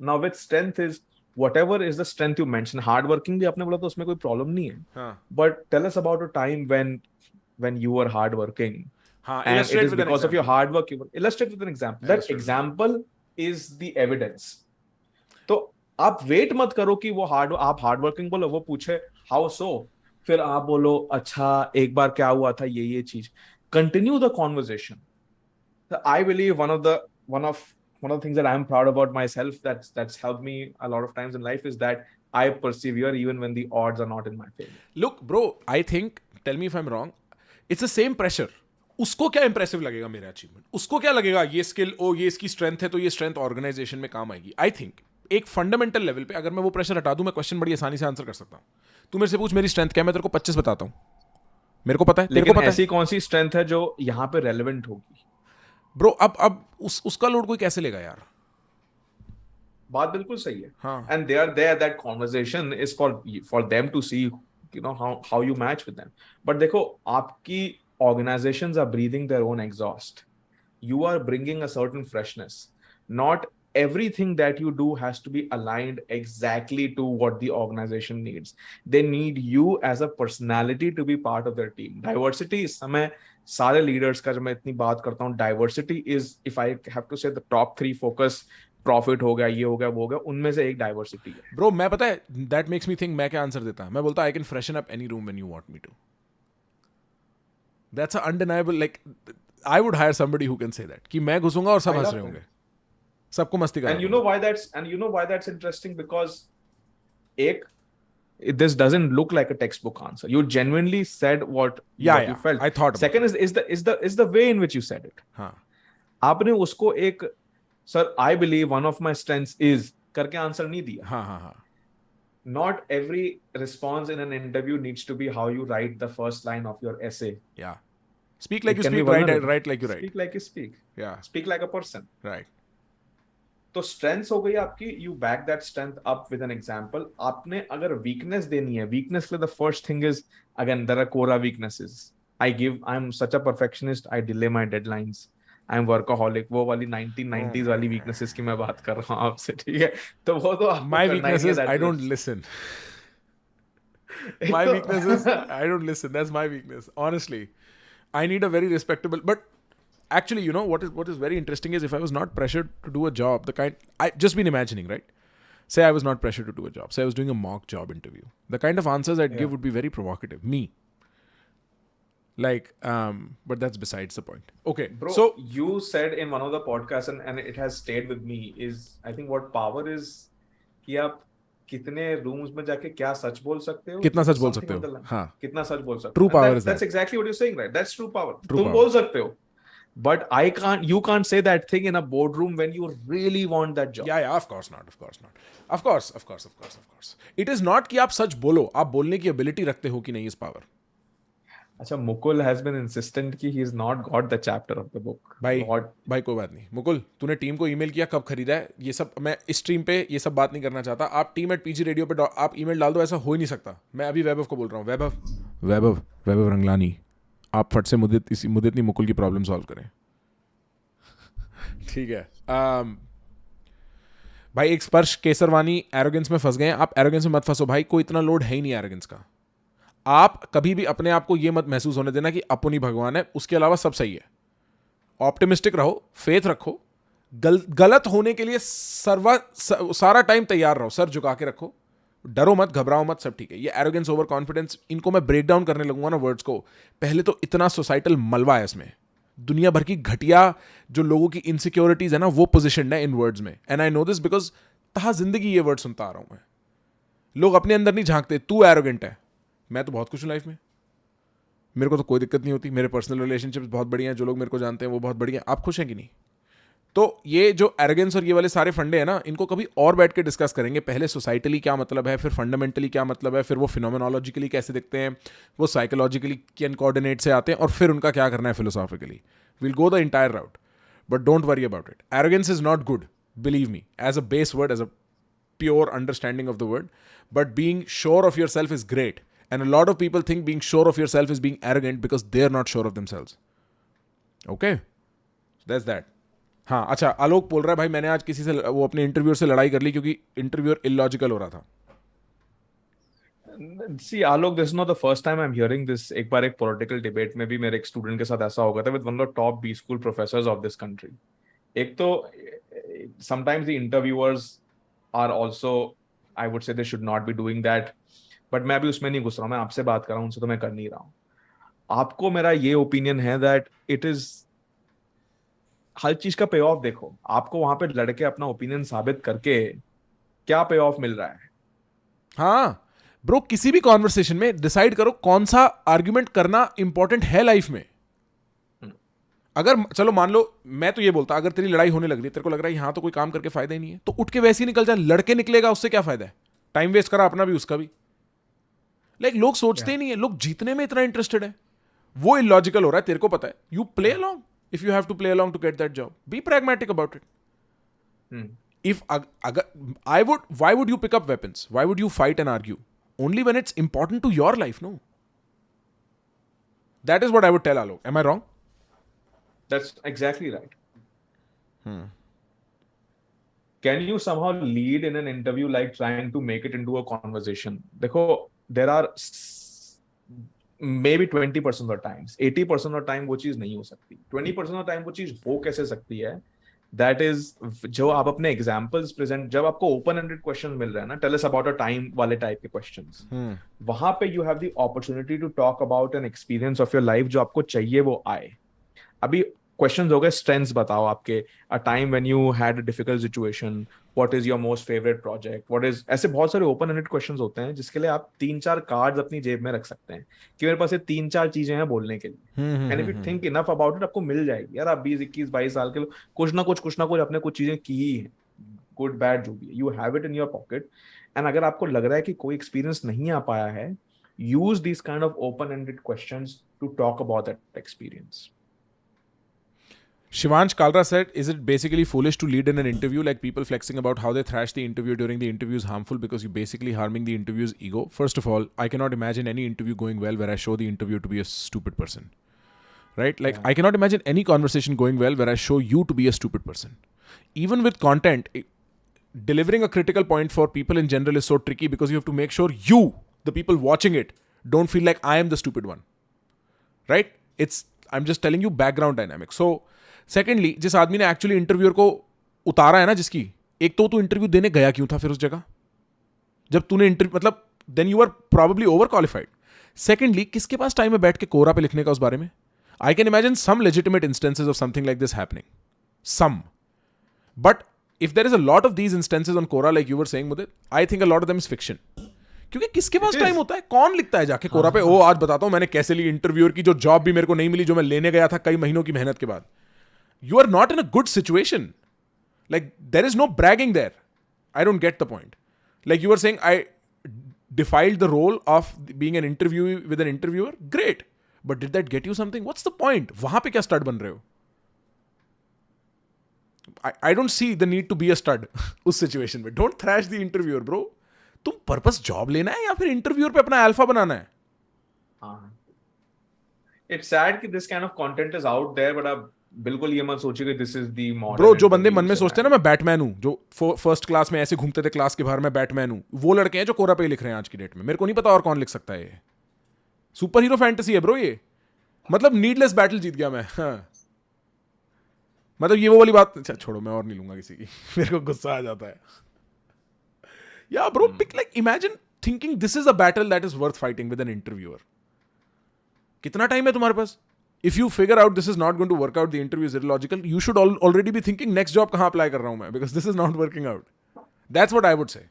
now with strength is whatever is the strength you mentioned. Hard working भी आपने बोला तो उसमें कोई प्रॉब्लम नहीं है. But tell us about a time when you were hard working. And it is because of your hard work. Illustrate with an example. That example is the evidence. तो आप वेट मत करो कि वो आप हार्ड वर्किंग बोलो, वो पूछे हाउ सो, फिर आप बोलो अच्छा एक बार क्या हुआ था ये चीज. Continue the conversation. So I believe one of the things that I'm proud about myself that's helped me a lot of times in life is that I persevere even when the odds are not in my favor. Look, bro, I think, tell me if I'm wrong, it's the same pressure. उसको क्या impressive लगेगा मेरा achievement? उसको क्या लगेगा ये skill, ये इसकी स्ट्रेंथ है तो ये स्ट्रेंथ ऑर्गेनाइजेशन में काम आएगी. आई थिंक एक फंडामेंटल लेवल पे अगर मैं वो प्रेशर हटा दूं, मैं क्वेश्चन बड़ी आसानी से आंसर कर सकता हूं. तू मेरे से पूछ मेरी स्ट्रेंथ क्या है, मैं तेरे को 25 बताता हूं. मेरे को पता है, तेरे को पता है. ऐसी कौन सी स्ट्रेंथ है जो यहाँ पे रेलेवेंट होगी? ब्रो, अब उसका लोड कोई कैसे लेगा यार? बात बिल्कुल सही है. हाँ. And they are there. That conversation is for them to see, you know, how you match with them. But देखो, आपकी organizations are breathing their own exhaust. You are bringing a certain freshness. Not everything that you do has to be aligned exactly to what the organization needs. They need you as a personality to be part of their team. Diversity is समय सारे leaders का जब मैं इतनी बात करता हूँ, diversity is, if I have to say the top 3 focus, profit हो गया, ये हो गया, वो हो गया, उनमें से एक diversity है. Bro, मैं पता है, that makes me think मैं क्या आंसर देता. मैं बोलता I can freshen up any room when you want me to. That's an undeniable, like, I would hire somebody who can say that. कि मैं घुसूंगा और सब हंस रहे होंगे. सबको मस्ती करेंगे. And you know why that's interesting? Because this doesn't look like a textbook answer. You genuinely said what you felt. I thought. Second is the way in which you said it. हाँ. आपने उसको एक sir, I believe one of my strengths is करके answer नहीं दिया. हाँ. Not every response in an interview needs to be how you write the first line of your essay. Yeah. Speak like you speak, write like you write. Speak like you speak. Yeah. Speak like a person. Right. तो strengths हो गई आपकी. You back that strength up with an example. आपने अगर weakness देनी है, weakness के लिए the first thing is, again, there are core weaknesses. I'm such a perfectionist. I delay my deadlines. I'm workaholic. वो वाली 1990s वाली weaknesses की मैं बात कर रहा हूँ आपसे, ठीक है? तो वो तो my weakness is I don't listen. My weakness is I don't listen. That's my weakness. Honestly, I need a very respectable. But actually, you know what is very interesting is if I was not pressured to do a job, the kind I just been imagining, right? Say I was not pressured to do a job. Say I was doing a mock job interview. The kind of answers I'd give would be very provocative. Me. Like, but that's besides the point. Okay, Bro, so you said in one of the podcasts and it has stayed with me is I think what power is कि आप कितने rooms में जाके क्या सच बोल सकते हो, कितना सच बोल something सकते on the हो, line. हाँ. कितना सच बोल सकते हो. True And power is that's that. exactly what you're saying, right? That's true power. True तुम power. बोल सकते हो. But you can't say that thing in a boardroom when you really want that job. Yeah, of course not. Of course. It is not कि आप सच बोलो, आप बोलने की ability रखते हो कि नहीं इस power. अच्छा, मुकुल has been insistent कि he has not got the chapter of the book. भाई कोई बात नहीं. मुकुल, तूने टीम को ईमेल किया, कब खरीदा है? ये सब मैं इस स्ट्रीम पे ये सब बात नहीं करना चाहता. आप team@pg radio पे आप ईमेल डाल दो, ऐसा हो ही नहीं सकता. मैं अभी वैभव को बोल रहा हूँ. वैभव रंगलानी, आप फट से मुदित नहीं मुकुल की प्रॉब्लम सॉल्व करें. ठीक है. भाई एक स्पर्श केसरवानी एरोगेंस में फंस गए हैं. आप एरोगेंस में मत फंसो भाई, कोई इतना लोड है ही नहीं एरोगेंस का. आप कभी भी अपने आप को यह मत महसूस होने देना कि अपन ही भगवान है, उसके अलावा सब सही है. ऑप्टिमिस्टिक रहो, फेथ रखो, गलत होने के लिए सारा टाइम तैयार रहो, सर झुका के रखो, डरो मत, घबराओ मत, सब ठीक है. ये एरोगेंस, ओवर कॉन्फिडेंस, इनको मैं ब्रेक डाउन करने लगूंगा ना वर्ड्स को. पहले तो इतना सोसाइटल मलबा है इसमें, दुनिया भर की घटिया जो लोगों की इनसिक्योरिटीज है ना, वो पोजिशन है इन वर्ड्स में. And I know this because तहा जिंदगी ये वर्ड सुनता आ रहा हूं मैं. लोग अपने अंदर नहीं झांकते. तू एरोगेंट है, मैं तो बहुत खुश हूं लाइफ में, मेरे को तो कोई दिक्कत नहीं होती. मेरे पर्सनल रिलेशनशिप्स बहुत बढ़िया हैं, जो लोग मेरे को जानते हैं वो बहुत बढ़िया. आप खुश हैं कि नहीं? तो ये जो एरोगेंस और ये वाले सारे फंडे हैं ना, इनको कभी और बैठ के डिस्कस करेंगे. पहले सोसाइटली क्या मतलब है, फिर फंडामेंटली क्या मतलब है, फिर वो फिनोमेनोलॉजिकली कैसे दिखते हैं, वो साइकोलॉजिकली किन कोऑर्डिनेट से आते हैं, और फिर उनका क्या करना है philosophically. We'll go the entire route, but don't worry about it. Arrogance is not good, believe me, as a base word, as a pure understanding of the word. But being sure of yourself is great. And a lot of people think being sure of yourself is being arrogant because they're not sure of themselves. Okay? So that's that. हाँ, अच्छा, आलोक बोल रहा है भाई मैंने आज किसी से वो अपने इंटरव्यूअर से लड़ाई कर ली क्योंकि इंटरव्यूअर इलॉजिकल हो रहा था. See, Alok, this is not the first time I'm hearing this. एक बार एक political debate में भी मेरे एक student के साथ ऐसा हो गया था with one of the top B school professors of this country. एक तो sometimes the interviewers are also, I would say they should not be doing that. But मैं अभी उसमें नहीं घुस रहा हूँ, मैं आपसे बात कर रहा हूँ, उनसे तो मैं कर नहीं रहा हूँ. आपको मेरा ये opinion है that it is हर चीज का पे ऑफ देखो. आपको वहां पे लड़के अपना ओपिनियन साबित करके क्या पे ऑफ मिल रहा है? हाँ ब्रो, किसी भी कॉन्वर्सेशन में डिसाइड करो कौन सा आर्ग्यूमेंट करना इंपॉर्टेंट है लाइफ में. अगर चलो मान लो मैं तो ये बोलता, अगर तेरी लड़ाई होने लग रही है, तेरे को लग रहा है यहां तो कोई काम करके फायदा ही नहीं है, तो उठ के वैसे ही निकल जा. लड़के निकलेगा उससे क्या फायदा है? टाइम वेस्ट करा अपना भी उसका भी. लाइक लोग सोचते ही नहीं है, लोग जीतने में इतना इंटरेस्टेड है. वो इलॉजिकल हो रहा है, तेरे को पता है. You play along if you have to play along to get that job. Be pragmatic about it. If why would you pick up weapons? Why would you fight and argue? Only when it's important to your life, no? That is what I would tell Alok. Am I wrong? That's exactly right. Can you somehow lead in an interview like trying to make it into a conversation? देखो, there are maybe 20% of the times, 80% of the time वो चीज नहीं हो सकती. 20% of the time वो चीज हो कैसे सकती है? That is, जो आप अपने examples present, जब आपको open-ended questions मिल रहे हैं ना, tell us about a time वाले type के questions, वहां पे you have the opportunity to talk about an experience of your life जो आपको चाहिए वो आए. अभी questions हो गए, strengths बताओ आपके, a time when you had a difficult situation, what is your most favorite project, what is, ऐसे बहुत सारे open-ended questions होते हैं जिसके लिए आप 3-4 cards अपनी जेब में रख सकते हैं कि मेरे पास ये 3-4 चीजें हैं बोलने के लिए. And if you think enough about it, आपको मिल जाएगी. यार आप 20-21-22 साल के लोग कुछ ना कुछ अपने कुछ चीजें की ही हैं, good bad जो भी है, you have it in your pocket. And अगर आपको लग रहा है कि कोई experience नहीं आ पाया है, use these kind of open-ended questions to talk about that experience. Shivansh Kalra said, is it basically foolish to lead in an interview, like people flexing about how they thrash the interview during the interview is harmful because you're basically harming the interviewer's ego? First of all, I cannot imagine any interview going well where I show the interviewer to be a stupid person. Right? Like, I cannot imagine any conversation going well where I show you to be a stupid person. Even with content, delivering a critical point for people in general is so tricky because you have to make sure you the people watching it don't feel like I am the stupid one. Right? I'm just telling you background dynamics. So, secondly, जिस आदमी ने actually interviewer को उतारा है ना, जिसकी, एक तो तू इंटरव्यू देने गया क्यों था फिर उस जगह, जब तूने इंटरव्यू, मतलब then you are probably overqualified. Secondly, किसके पास टाइम है बैठ के कोरा पे लिखने का उस बारे में? I can imagine some legitimate instances of something like this happening, some, but if there is a lot of these instances on Quora like you were saying, Mudit, I think a lot of them is fiction. क्योंकि किसके पास time होता है? कौन लिखता है जाके कोरा पे, ओ आज बताता हूं मैंने कैसे ली इंटरव्यूअर की जो जॉब भी मेरे को नहीं मिली जो मैं लेने गया था कई महीनों की मेहनत के बाद. You are not in a good situation. Like there is no bragging there. I don't get the point. Like you are saying I defiled the role of being an interview with an interviewer. Great, but did that get you something? What's the point? वहां पे क्या stud बन रहे हो? I don't see the need to be a stud उस situation में. Don't thrash the interviewer, bro. तुम purpose job लेना है या फिर इंटरव्यूअर पे अपना अल्फा बनाना है? It's sad कि this kind of content is out there, but आप बिल्कुल ये मत सोचिए कि this is the modern. Bro, जो बंदे मन में सोचते हैं ना मैं बैटमैन हूं, जो फर्स्ट क्लास में ऐसे घूमते थे क्लास के बाहर, मैं बैटमैन हूं, वो लड़के हैं जो कोरा पे लिख रहे हैं आज की डेट में. मेरे को नहीं पता और कौन लिख सकता है. ये सुपर हीरो फैंटेसी है ब्रो. ये मतलब नीडलेस बैटल जीत गया मैं. हाँ. मतलब ये वो वाली बात. अच्छा छोड़ो, मैं और नहीं लूंगा किसी की. मेरे को गुस्सा आ जाता है. Yeah bro, pick like imagine thinking this is a battle that is worth fighting with an interviewer. कितना टाइम है तुम्हारे पास? If you figure out this is not going to work out, the interview is illogical, you should already be thinking next job कहां apply कर रहा हूं मैं, because this is not working out. That's what I would say.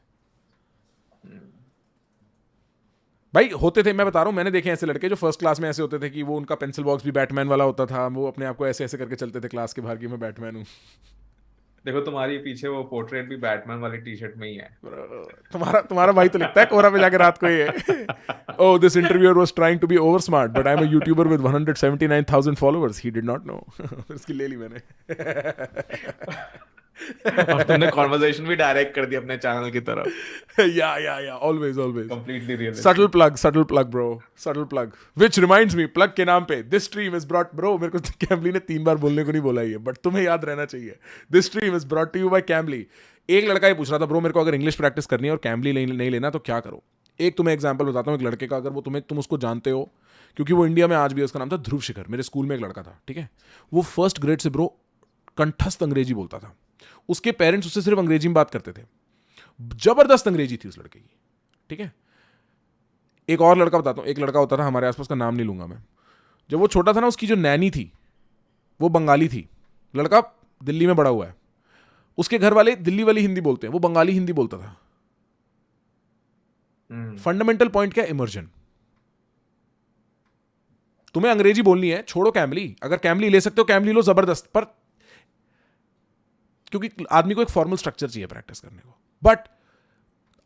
भाई होते थे, मैं बता रहा हूँ, मैंने देखे ऐसे लड़के जो फर्स्ट क्लास में ऐसे होते थे कि वो उनका पेंसिल बॉक्स भी बैटमैन वाला होता था. वो अपने आप को ऐसे ऐसे करके चलते थे क्लास के बाहर कि मैं बैटमैन हूँ. देखो तुम्हारी पीछे वो पोर्ट्रेट भी बैटमैन वाली टी शर्ट में ही है. तुम्हारा भाई तो लिखता है कोरा पे जाके रात को ये, oh this interviewer was trying to be over smart but I'm a YouTuber with 179,000 followers, he did not know. इसकी ले ली मैंने. अब तुमने कॉन्वर्सेशन भी डायरेक्ट कर दी अपने चैनल की तरफ. Yeah, always Completely realistic. subtle plug bro, subtle plug, which reminds me, plug के नाम पे this stream is brought, bro मेरे को कैम्बली ने 3 बार बोलने को नहीं बोला ये, बट तुम्हें याद रहना चाहिए, this stream is brought to you by Cambly. एक लड़का ये पूछ रहा था, ब्रो मेरे को अगर इंग्लिश प्रैक्टिस करनी है और कैम्बली नहीं लेना तो क्या करो? एक तुम्हें एग्जांपल बताता हूँ एक लड़के का, अगर वो तुम उसको जानते हो, क्योंकि वो इंडिया में आज भी, उसका नाम था ध्रुव शिखर. मेरे स्कूल में एक लड़का था, ठीक है, वो फर्स्ट ग्रेड से ब्रो कंठस्थ अंग्रेजी बोलता था. उसके पेरेंट्स उससे सिर्फ अंग्रेजी में बात करते थे. जबरदस्त अंग्रेजी थी उस लड़के की, ठीक है. एक और लड़का बताता हूं, एक लड़का होता था हमारे आसपास, का नाम नहीं लूंगा मैं. जब वो छोटा था ना, उसकी जो नैनी थी वो बंगाली थी. लड़का दिल्ली में बड़ा हुआ है, उसके घर वाले दिल्ली वाली हिंदी बोलते हैं, वो बंगाली हिंदी बोलता था. फंडामेंटल पॉइंट क्या? इमर्जन. तुम्हें अंग्रेजी बोलनी है, छोड़ो कैम्बली. अगर कैम्बली ले सकते हो कैम्बली लो, जबरदस्त. पर क्योंकि आदमी को एक फॉर्मल स्ट्रक्चर चाहिए प्रैक्टिस करने को. बट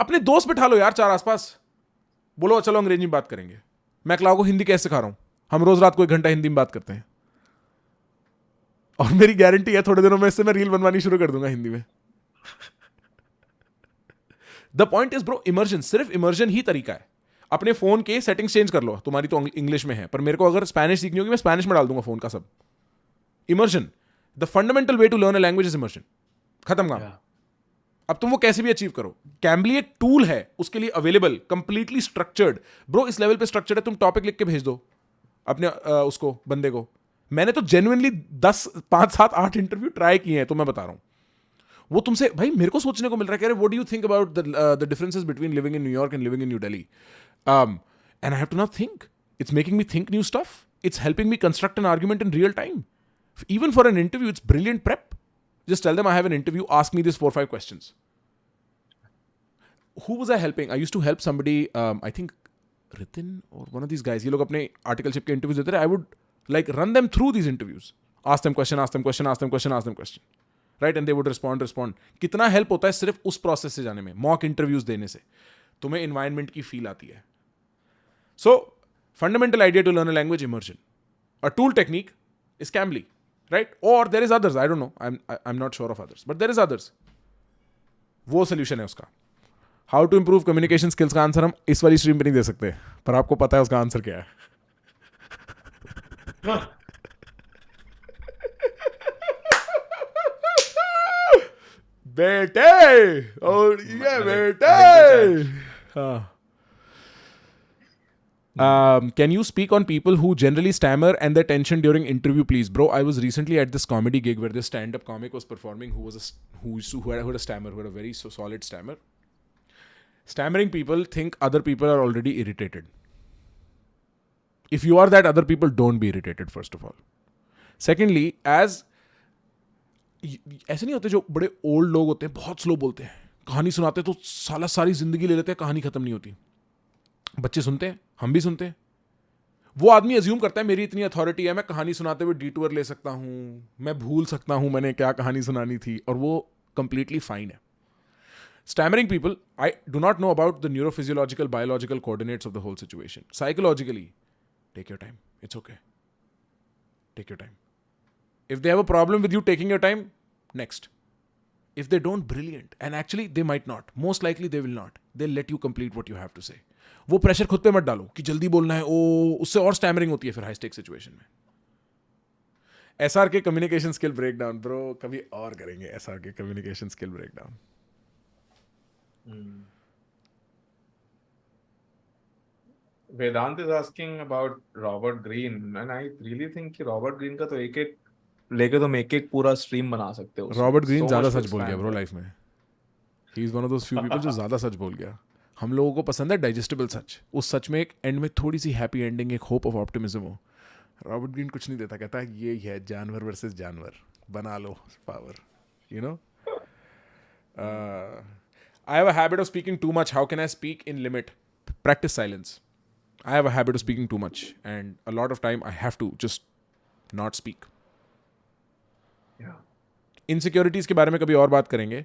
अपने दोस्त बिठा लो यार 4 आसपास, बोलो चलो अंग्रेजी में बात करेंगे. मैं क्लाउ को हिंदी कैसे सिखा रहा हूं? हम रोज रात को 1 घंटा हिंदी में बात करते हैं, और मेरी गारंटी है थोड़े दिनों में इससे मैं रील बनवानी शुरू कर दूंगा हिंदी में. The point is bro, immersion. सिर्फ इमर्जन ही तरीका है. अपने फोन के सेटिंग्स चेंज कर लो. तुम्हारी तो इंग्लिश में है, पर मेरे को अगर स्पेनिश सीखनी होगी मैं स्पेनिश में डाल दूंगा फोन का सब. Immersion. The fundamental way to learn a language is immersion. खत्म काम. अब तुम वो कैसे भी अचीव करो. कैम्बली एक टूल है उसके लिए अवेलेबल, कंप्लीटली स्ट्रक्चर्ड. ब्रो इस लेवल पे स्ट्रक्चर्ड है, तुम टॉपिक लिख के भेज दो अपने उसको बंदे को. मैंने तो जेन्युइनली 10, 5, 7, 8 इंटरव्यू ट्राई किए हैं, तो मैं बता रहा हूं. वो तुमसे भाई मेरे को सोचने को मिल रहा है कि what do you think about the differences between living in New York and living in New Delhi. And I have to not think. It's making me think new stuff. It's helping me construct an argument in real time. Even for an interview, it's brilliant prep. Just tell them I have an interview, ask me these 4 or 5 questions. Who was I helping? I used to help somebody, I think Ritin or one of these guys. ये लोग अपने articleship के interviews देते थे. I would like run them through these interviews. Ask them question. Right? And they would respond. कितना help होता है सिर्फ उस process से जाने में, mock interviews देने से. तुम्हें environment की feel आती है. So, fundamental idea to learn a language, immersion. A tool technique is Cambly. Right? Or there is others. I don't know. I'm not sure of others. But there is others. वो solution है उसका. How to improve communication skills का answer हम इस वाली stream पे नहीं दे सकते, पर आपको पता है उसका आंसर क्या है. बेटे और ये बेटे. हाँ Can you speak on people who generally stammer and their tension during interview, please? Bro, I was recently at this comedy gig where this stand-up comic was performing who had a stammer, who had a very solid stammer. Stammering people think other people are already irritated. If you are that, other people don't be irritated, first of all. Secondly, ऐसे नहीं होते जो बड़े old लोग होते हैं, बहुत slow बोलते हैं, कहानी सुनाते हैं तो सारी जिंदगी ले लेते हैं, कहानी खत्म नहीं होती. बच्चे सुनते हैं, हम भी सुनते हैं. वो आदमी अज्यूम करता है मेरी इतनी अथॉरिटी है, मैं कहानी सुनाते हुए डिटूर ले सकता हूं, मैं भूल सकता हूं मैंने क्या कहानी सुनानी थी, और वो कंप्लीटली फाइन है. Stammering people, I do not know about the neurophysiological, biological coordinates of the whole situation. Psychologically, take your time. It's okay. Take your time. If they have a problem with you taking your time, next. If they don't, brilliant. And actually, they might not. Most likely, they will not. They'll let you complete what you have to say. वो pressure खुद पे मत डालो कि जल्दी बोलना है, उससे और स्टैमरिंग होती है फिर हाई स्टेक सिचुएशन में. एसआर के कम्युनिकेशन स्किल ब्रेकडाउन, ब्रो कभी और करेंगे एसआर के communication skill breakdown. Vedant is asking about Robert Greene, and I really think कि Robert Greene का तो एक लेके तुम एक पूरा स्ट्रीम बना सकते हो. रॉबर्ट ग्रीन ज्यादा सच बोल गया ब्रो लाइफ में. He is one of those few people जो ज्यादा सच बोल गया. हम लोगों को पसंद है डाइजेस्टेबल सच. उस सच में एक एंड में थोड़ी सी हैप्पी एंडिंग, एक होप ऑफ ऑप्टिमिज्म हो. रॉबर्ट ग्रीन कुछ नहीं देता, कहता है ये है जानवर वर्सेस जानवर, बना low power, you know. I have a habit of speaking too much. How can I speak in limit? Practice silence. I have a habit of speaking too much, and a lot of time I have to just not speak. Yeah. Insecurities के बारे में कभी और बात करेंगे.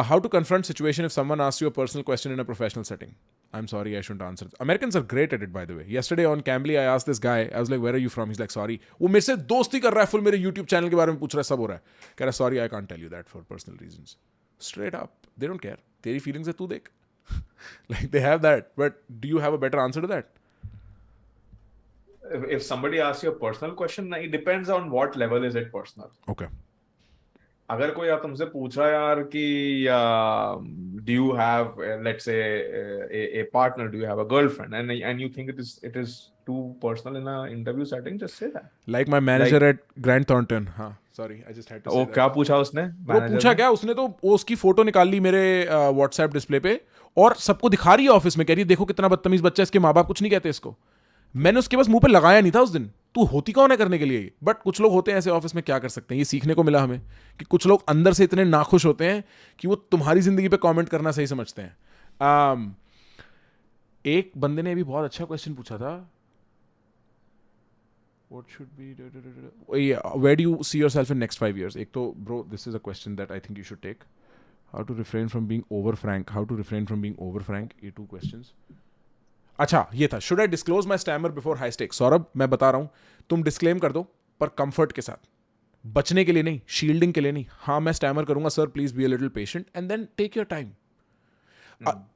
How to confront situation if someone asks you a personal question in a professional setting? I'm sorry, I shouldn't answer. Americans are great at it, by the way. Yesterday on Cambly, I asked this guy, I was like, where are you from? He's like, sorry. वो मेरे से दोस्ती कर रहा है, full मेरे YouTube channel के बारे में पूछ रहा है, सब हो रहा है. कह रहा है, sorry, I can't tell you that for personal reasons. Straight up, they don't care. तेरी feelings है, तू देख. Like they have that, but do you have a better answer to that? If somebody asks you a personal question, it depends on what level is it personal. Okay. अगर कोई आप तुमसे पूछ रहा है यार कि do you have let's say a partner, do you have a girlfriend, and you think it is too personal in a interview setting, just say that. Like my manager at Grant Thornton. हाँ, sorry, I just had to say that. क्या पूछा उसने? वो पूछा क्या उसने, तो वो उसकी फोटो निकाल ली मेरे व्हाट्सएप डिस्प्ले पे और सबको दिखा रही है ऑफिस में, कह रही है देखो कितना बदतमीज बच्चा है, इसके माँ बाप कुछ नहीं कहते इसको. मैंने उसके बस मुंह पे लगाया नहीं था उस दिन. तू होती कौन है करने के लिए? बट कुछ लोग होते हैं ऐसे ऑफिस में, क्या कर सकते हैं. ये सीखने को मिला हमें कि कुछ लोग अंदर से इतने नाखुश होते हैं कि वो तुम्हारी जिंदगी पे कमेंट करना सही समझते हैं. एक बंदे ने भी बहुत अच्छा क्वेश्चन पूछा था. What should be where do you see yourself in next 5 years? एक तो bro, this is a question that I think you should take. How to refrain from being over frank? How to refrain from being over frank? ये 2 questions. अच्छा, ये था, should I disclose my stammer before high stake? Saurabh, मैं बता रहा हूं, तुम disclaim कर दो, पर कंफर्ट के साथ, बचने के लिए नहीं, शील्डिंग के लिए नहीं. हाँ, मैं स्टैमर करूंगा sir, please be a little patient, and then take your time.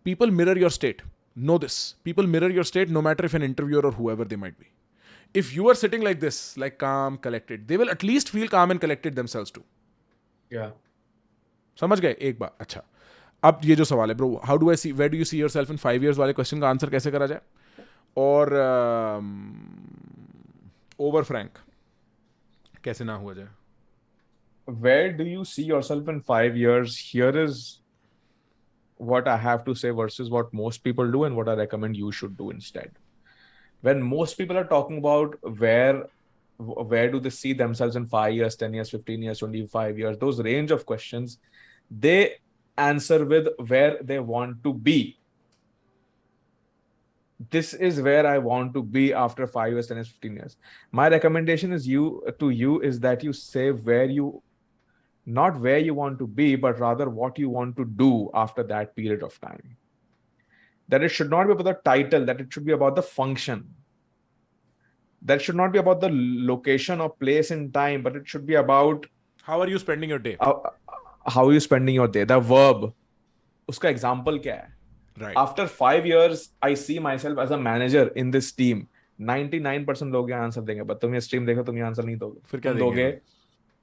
People mirror your state, know this. People mirror your state no matter if an interviewer और whoever they might be. If you are sitting like this, like calm, collected, they will at least feel calm and collected themselves too. Yeah. समझ गए एक बार? अच्छा, अब ये जो सवाल है bro, how do I see, where do you see yourself in 5 years वाले क्वेश्चन का आंसर कैसे करा जाए? और ओवर फ्रैंक कैसे ना हुआ जाए? Where do you see yourself in 5 years? Here is what I have to say versus what most people do and what I recommend you should do instead. When most people are talking about where do they see themselves in 5 years, 10 years, 15 years, 25 years, those range of questions, they answer with where they want to be. This is where I want to be after 5 years, 10 years, 15 years. My recommendation is is that you say not where you want to be, but rather what you want to do after that period of time. That it should not be about the title, that it should be about the function. That should not be about the location or place in time, but it should be about how are you spending your day? How are you spending your day? The verb. Uska example kya hai? Right. After 5 years, I see myself as a manager in this team. 99% लोग ये answer देंगे, but तुम ये stream देखो, तुम ये answer नहीं दोगे. फिर क्या दोगे?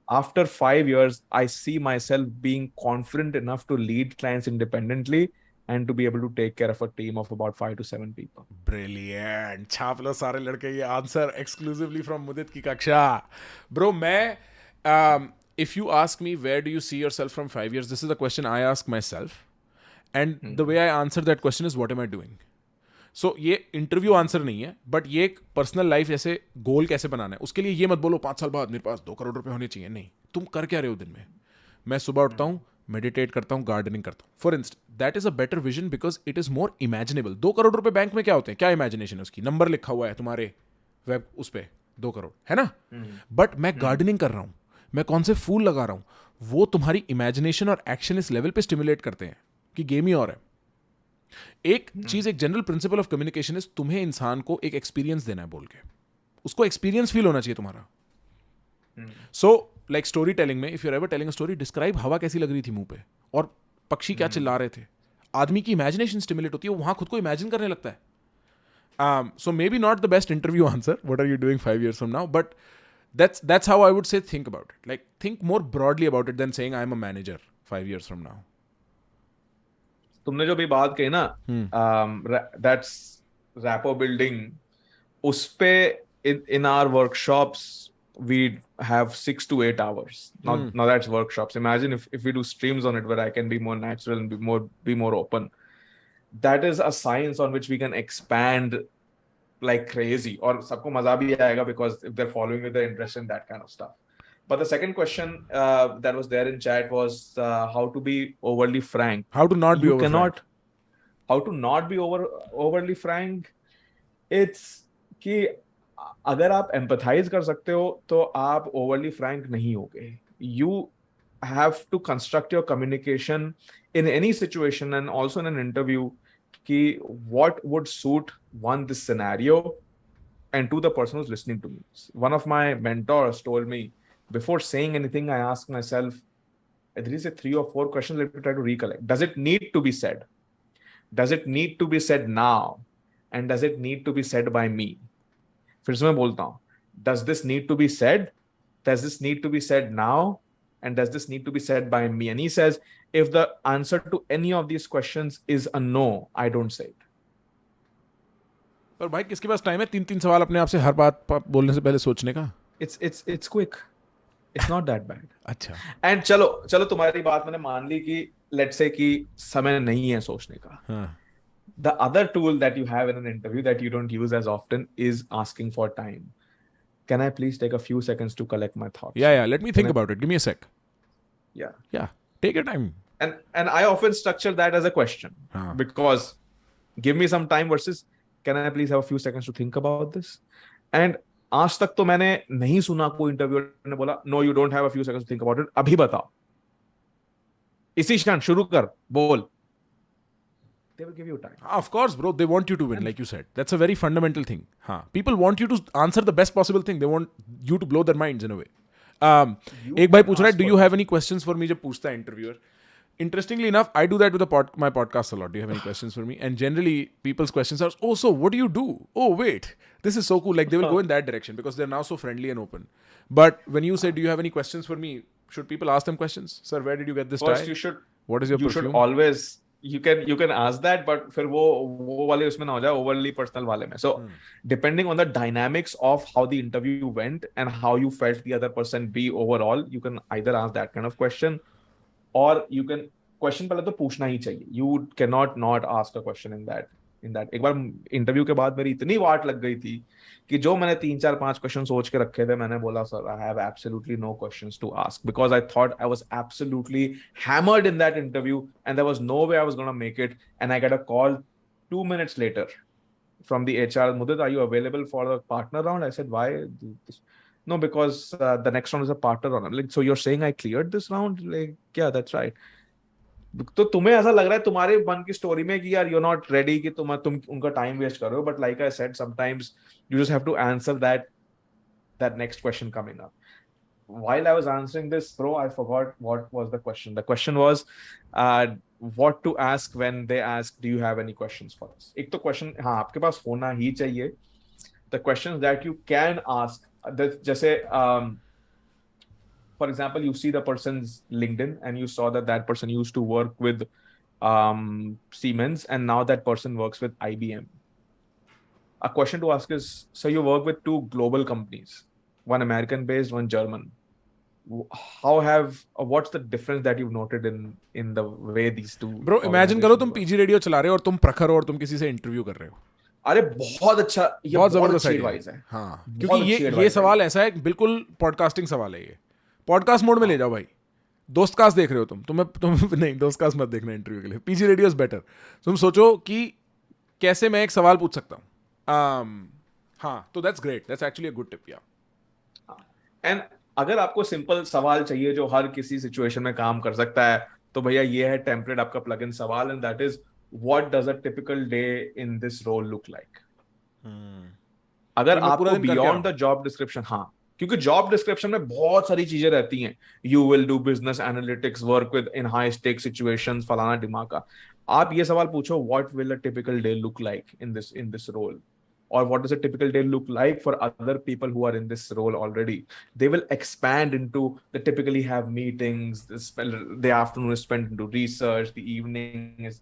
After 5 years, I see myself being confident enough to lead clients independently and to be able to take care of a team of about 5 to 7 people. Brilliant. छाप लो सारे लड़के ये आंसर exclusively from मुदित की कक्षा. Bro, if you ask me where do you see yourself from 5 years, this is a question I ask myself. And the way I answer that question is what am I doing? So ये interview answer नहीं है, but ये एक personal life ऐसे गोल कैसे बनाना है. उसके लिए ये मत बोलो 5 साल बाद मेरे पास 2 करोड़ रुपए होने चाहिए. नहीं, तुम कर क्या रहे हो दिन में. मैं सुबह उठता हूँ, मेडिटेट करता हूँ, गार्डनिंग करता हूँ. For instance that is a better vision because it is more imaginable. 2 crore रुपए बैंक में क्या होते हैं, क्या इमेजिनेशन है उसकी. नंबर लिखा हुआ है तुम्हारे वेब उस पर 2 करोड़ है ना. बट मैं गार्डनिंग कर रहा हूँ, मैं कौन से फूल लगा रहा हूँ, वो तुम्हारी इमेजिनेशन और एक्शन इस लेवल पे स्टिमुलेट करते हैं कि गेम ही और है. एक चीज, एक general principle of communication is तुम्हें इंसान को एक एक्सपीरियंस देना है बोल के. उसको एक्सपीरियंस फील होना चाहिए तुम्हारा. सो लाइक स्टोरी टेलिंग में, if you are ever telling a story, describe हवा कैसी लग रही थी मुंह पे और पक्षी क्या चिल्ला रहे थे. आदमी की इमेजिनेशन स्टिमुलेट होती है, वहां खुद को इमेजिन करने लगता है. So maybe not the best interview answer, what are you doing 5 years from now, but that's how I would say think about it. Like think more broadly about it than saying I am a manager 5 years from now. तुमने जो भी बात कही ना, that's rapport building, उस पे in our workshops we have 6 to 8 hours. Now that's workshops. Imagine if we do streams on it where I can be more natural and be more open. That is a science on which we can expand like crazy, और सबको मजा भी आएगा because if they're following with their interest in that kind of stuff. But the second question that was there in chat was how to be overly frank. How to not be frank. How to not be overly frank. It's कि अगर आप empathize कर सकते हो तो आप overly frank नहीं होगे. You have to construct your communication in any situation and also in an interview कि what would suit one this scenario and to the person who's listening to me. One of my mentors told me, before saying anything, I ask myself, at least 3 or 4 questions. Let me try to recollect. Does it need to be said? Does it need to be said now? And does it need to be said by me? फिर से मैं बोलता हूँ. Does this need to be said? Does this need to be said now? And does this need to be said by me? And he says, if the answer to any of these questions is a no, I don't say it. पर भाई किसके पास time है 3 सवाल अपने आप से हर बात बोलने से पहले सोचने का. It's quick. It's not that bad. अच्छा. And चलो तुम्हारी बात मैंने मान ली कि let's say कि समय नहीं है सोचने का. The other tool that you have in an interview that you don't use as often is asking for time. Can I please take a few seconds to collect my thoughts? Yeah. Let me think about it. Give me a sec. Yeah. Take your time. And I often structure that as a question because give me some time versus can I please have a few seconds to think about this? And आज तक तो मैंने नहीं सुना कोई interviewer ने बोला no you don't have a few seconds to think about it, अभी बताओ, इसी क्षण शुरू कर, बोल. They will give you time. Of course, bro. They want you to win, like you said. That's a very fundamental thing. People want you to answer the best possible thing. They want you to blow their minds in a way. एक भाई पूछ रहा है, do you have any questions for me? जब पूछता है interviewer. Interestingly enough, I do that with my podcast a lot. Do you have any questions for me? And generally, people's questions are, oh, so what do you do? Oh, wait, this is so cool. Like they will go in that direction because they're now so friendly and open. But when you say, do you have any questions for me? Should people ask them questions? Sir, where did you get this First, tie? you should. What is your perfume? Should always. You can ask that, but फिर वो वाले उसमें ना हो जाए overly personal वाले में. So depending on the dynamics of how the interview went and how you felt the other person be overall, you can either ask that kind of question, or you can question पहले तो पूछना ही चाहिए. You cannot not ask a question in that. एक बार interview के बाद मेरी इतनी वाट लग गई थी कि जो मैंने 3-4-5 क्वेश्चन सोच के रखे थे, मैंने बोला sir I have absolutely no questions to ask because I thought I was absolutely hammered in that interview and there was no way I was gonna make it and I get a call 2 minutes later from the HR, Mudit, are you available for the partner round? I said, why? No, because the next round is a partner round. I'm like, so you're saying I cleared this round? Like, yeah, that's right. तो तुम्हें ऐसा लग रहा है तुम्हारे मन की story में कि यार यू आर नॉट रेडी कि तुम उनका टाइम वेस्ट कर रहे हो, but like I said sometimes you just have to answer that next question coming up. While I was answering this, bro, I forgot what was the question. The question was what to ask when they ask, do you have any questions for us? एक तो question हाँ आपके पास होना ही चाहिए. The questions that you can ask, जैसे for example, you see the person's LinkedIn and you saw that person used to work with Siemens, and now that person works with IBM. A question to ask is, so you work with two global companies, one American based, one German. What's the difference that you've noted in the way these two bro imagine करो तुम organizations work? PG radio चला रहे हो और तुम प्रखर हो और तुम किसी से इंटरव्यू कर रहे हो. अरे बहुत अच्छा, ये बहुत बहुत जबरदस्त अच्छी idea एडवाइस है. हाँ, बहुत क्योंकि अच्छी ये advice है. सवाल ऐसा है, बिल्कुल पॉडकास्टिंग सवाल है. ये पॉडकास्ट मोड में ले जाओ भाई. दोस्त कास्ट देख रहे हो तुम नहीं, दोस्त कास्ट मत देखना इंटरव्यू के लिए. PG radio is better. तुम सोचो कि कैसे मैं एक सवाल पूछ सकता हूँ. हाँ, तो that's great. That's actually a good tip. या एंड अगर आपको सिंपल सवाल चाहिए जो हर किसी सिचुएशन में काम कर सकता है, तो भैया ये है टेम्पलेट आपका प्लगइन सवाल, and that is what does a typical day in this role look like. अगर मैं पूरा आपको दिन कर क्या बियॉन्ड द जॉब डिस्क्रिप्शन, हाँ, क्योंकि जॉब डिस्क्रिप्शन में बहुत सारी चीजें रहती हैं. You will do business analytics, work with in high stake situations, फलाना दिमागा. आप ये सवाल पूछो, what will a typical day look like in this role, or what does a typical day look like for other people who are in this role already. They will expand into, they typically have meetings, the afternoon is spent into research, the evening is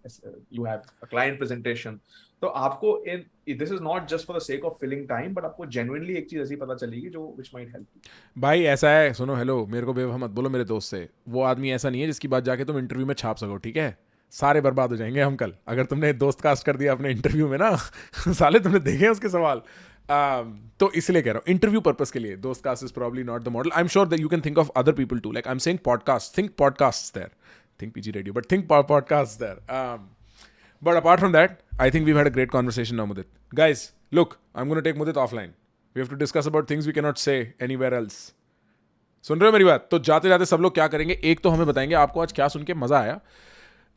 you have a client presentation. तो आपको this is not just for the sake of filling time, but आपको genuinely एक चीज ऐसी पता चलेगी जो which might help you. भाई ऐसा है, सुनो, हेलो, मेरे को बेवफा मत बोलो मेरे दोस्त से. वो आदमी ऐसा नहीं है जिसकी बात जाके तुम इंटरव्यू में छाप सको. ठीक है, सारे बर्बाद हो जाएंगे हम कल अगर तुमने दोस्त कास्ट कर दिया अपने इंटरव्यू में ना. साले तुमने देखे हैं उसके सवाल. तो इसलिए कह रहा हूँ, इंटरव्यू पर्पस के लिए दोस्त cast is probably not the model. I am sure that you can think of other people too. Like I am saying podcast, think podcast there, think PG radio, but think podcast there. But apart from that, I think we've had a great conversation now, Mudit. Guys, look, I'm going to take Mudit offline. We have to discuss about things we cannot say anywhere else. सुन रहे हो मेरी बात? तो जाते जाते सब लोग क्या करेंगे, एक तो हमें बताएंगे आपको आज क्या सुन के मजा आया.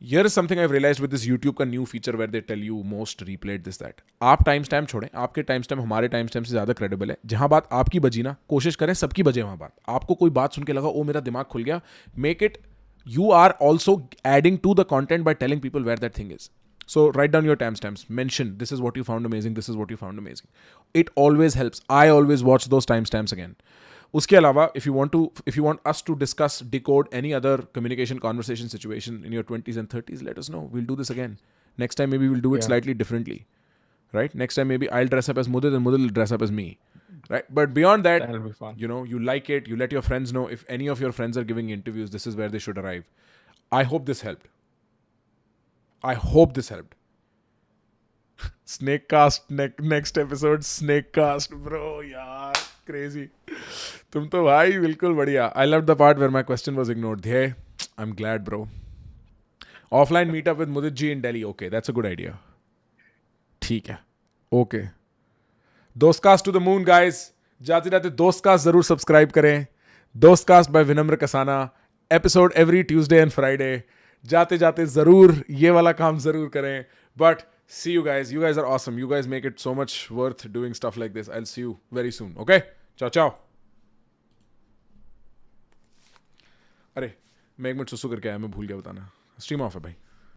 Here is something I've realized with this YouTube का new feature where they tell you most replayed this that. आप टाइम स्टैम्प छोड़ें, आपके टाइम स्टैम्प हमारे टाइम स्टैम्प से ज़्यादा क्रेडिबल है. जहाँ बात आपकी बजी ना, कोशिश करें सबकी बजे वहाँ बात. आपको कोई बात सुन के लगा ओ मेरा दिमाग खुल गया, make it, you are also adding to the content by telling people where that thing is. So write down your timestamps. Mention this is what you found amazing. This is what you found amazing. It always helps. I always watch those timestamps again. उसके अलावा if you want us to discuss, decode any other communication conversation situation in your 20s and 30s, let us know. We'll do this again. Next time maybe we'll do it slightly differently. Right? Next time maybe I'll dress up as Mudit and Mudit will dress up as me. Right? But beyond that, That'll be fun. you know, you like it. You let your friends know. If any of your friends are giving interviews, this is where they should arrive. I hope this helped. I hope this helped. Snakecast, next episode, Snakecast, bro, yaar, crazy. तुम तो भाई बिल्कुल बढ़िया. I loved the part where my question was ignored. Hey, I'm glad, bro. Offline meetup with Mudit ji in Delhi. Okay, that's a good idea. ठीक है. Okay. Dostcast to the moon, guys. जाते जाते दोस्तकास्ट जरूर सब्सक्राइब करें. Dostcast by विनम्र Kasana. Episode every Tuesday and Friday. जाते जाते जरूर ये वाला काम जरूर करें. But see you guys. You guys are awesome. You guys make it so much worth doing stuff like this. I'll see you very soon. Okay? Ciao, ciao. अरे मैं एक मिनट सुसु करके आया, मैं भूल गया बताना. स्ट्रीम ऑफ है भाई.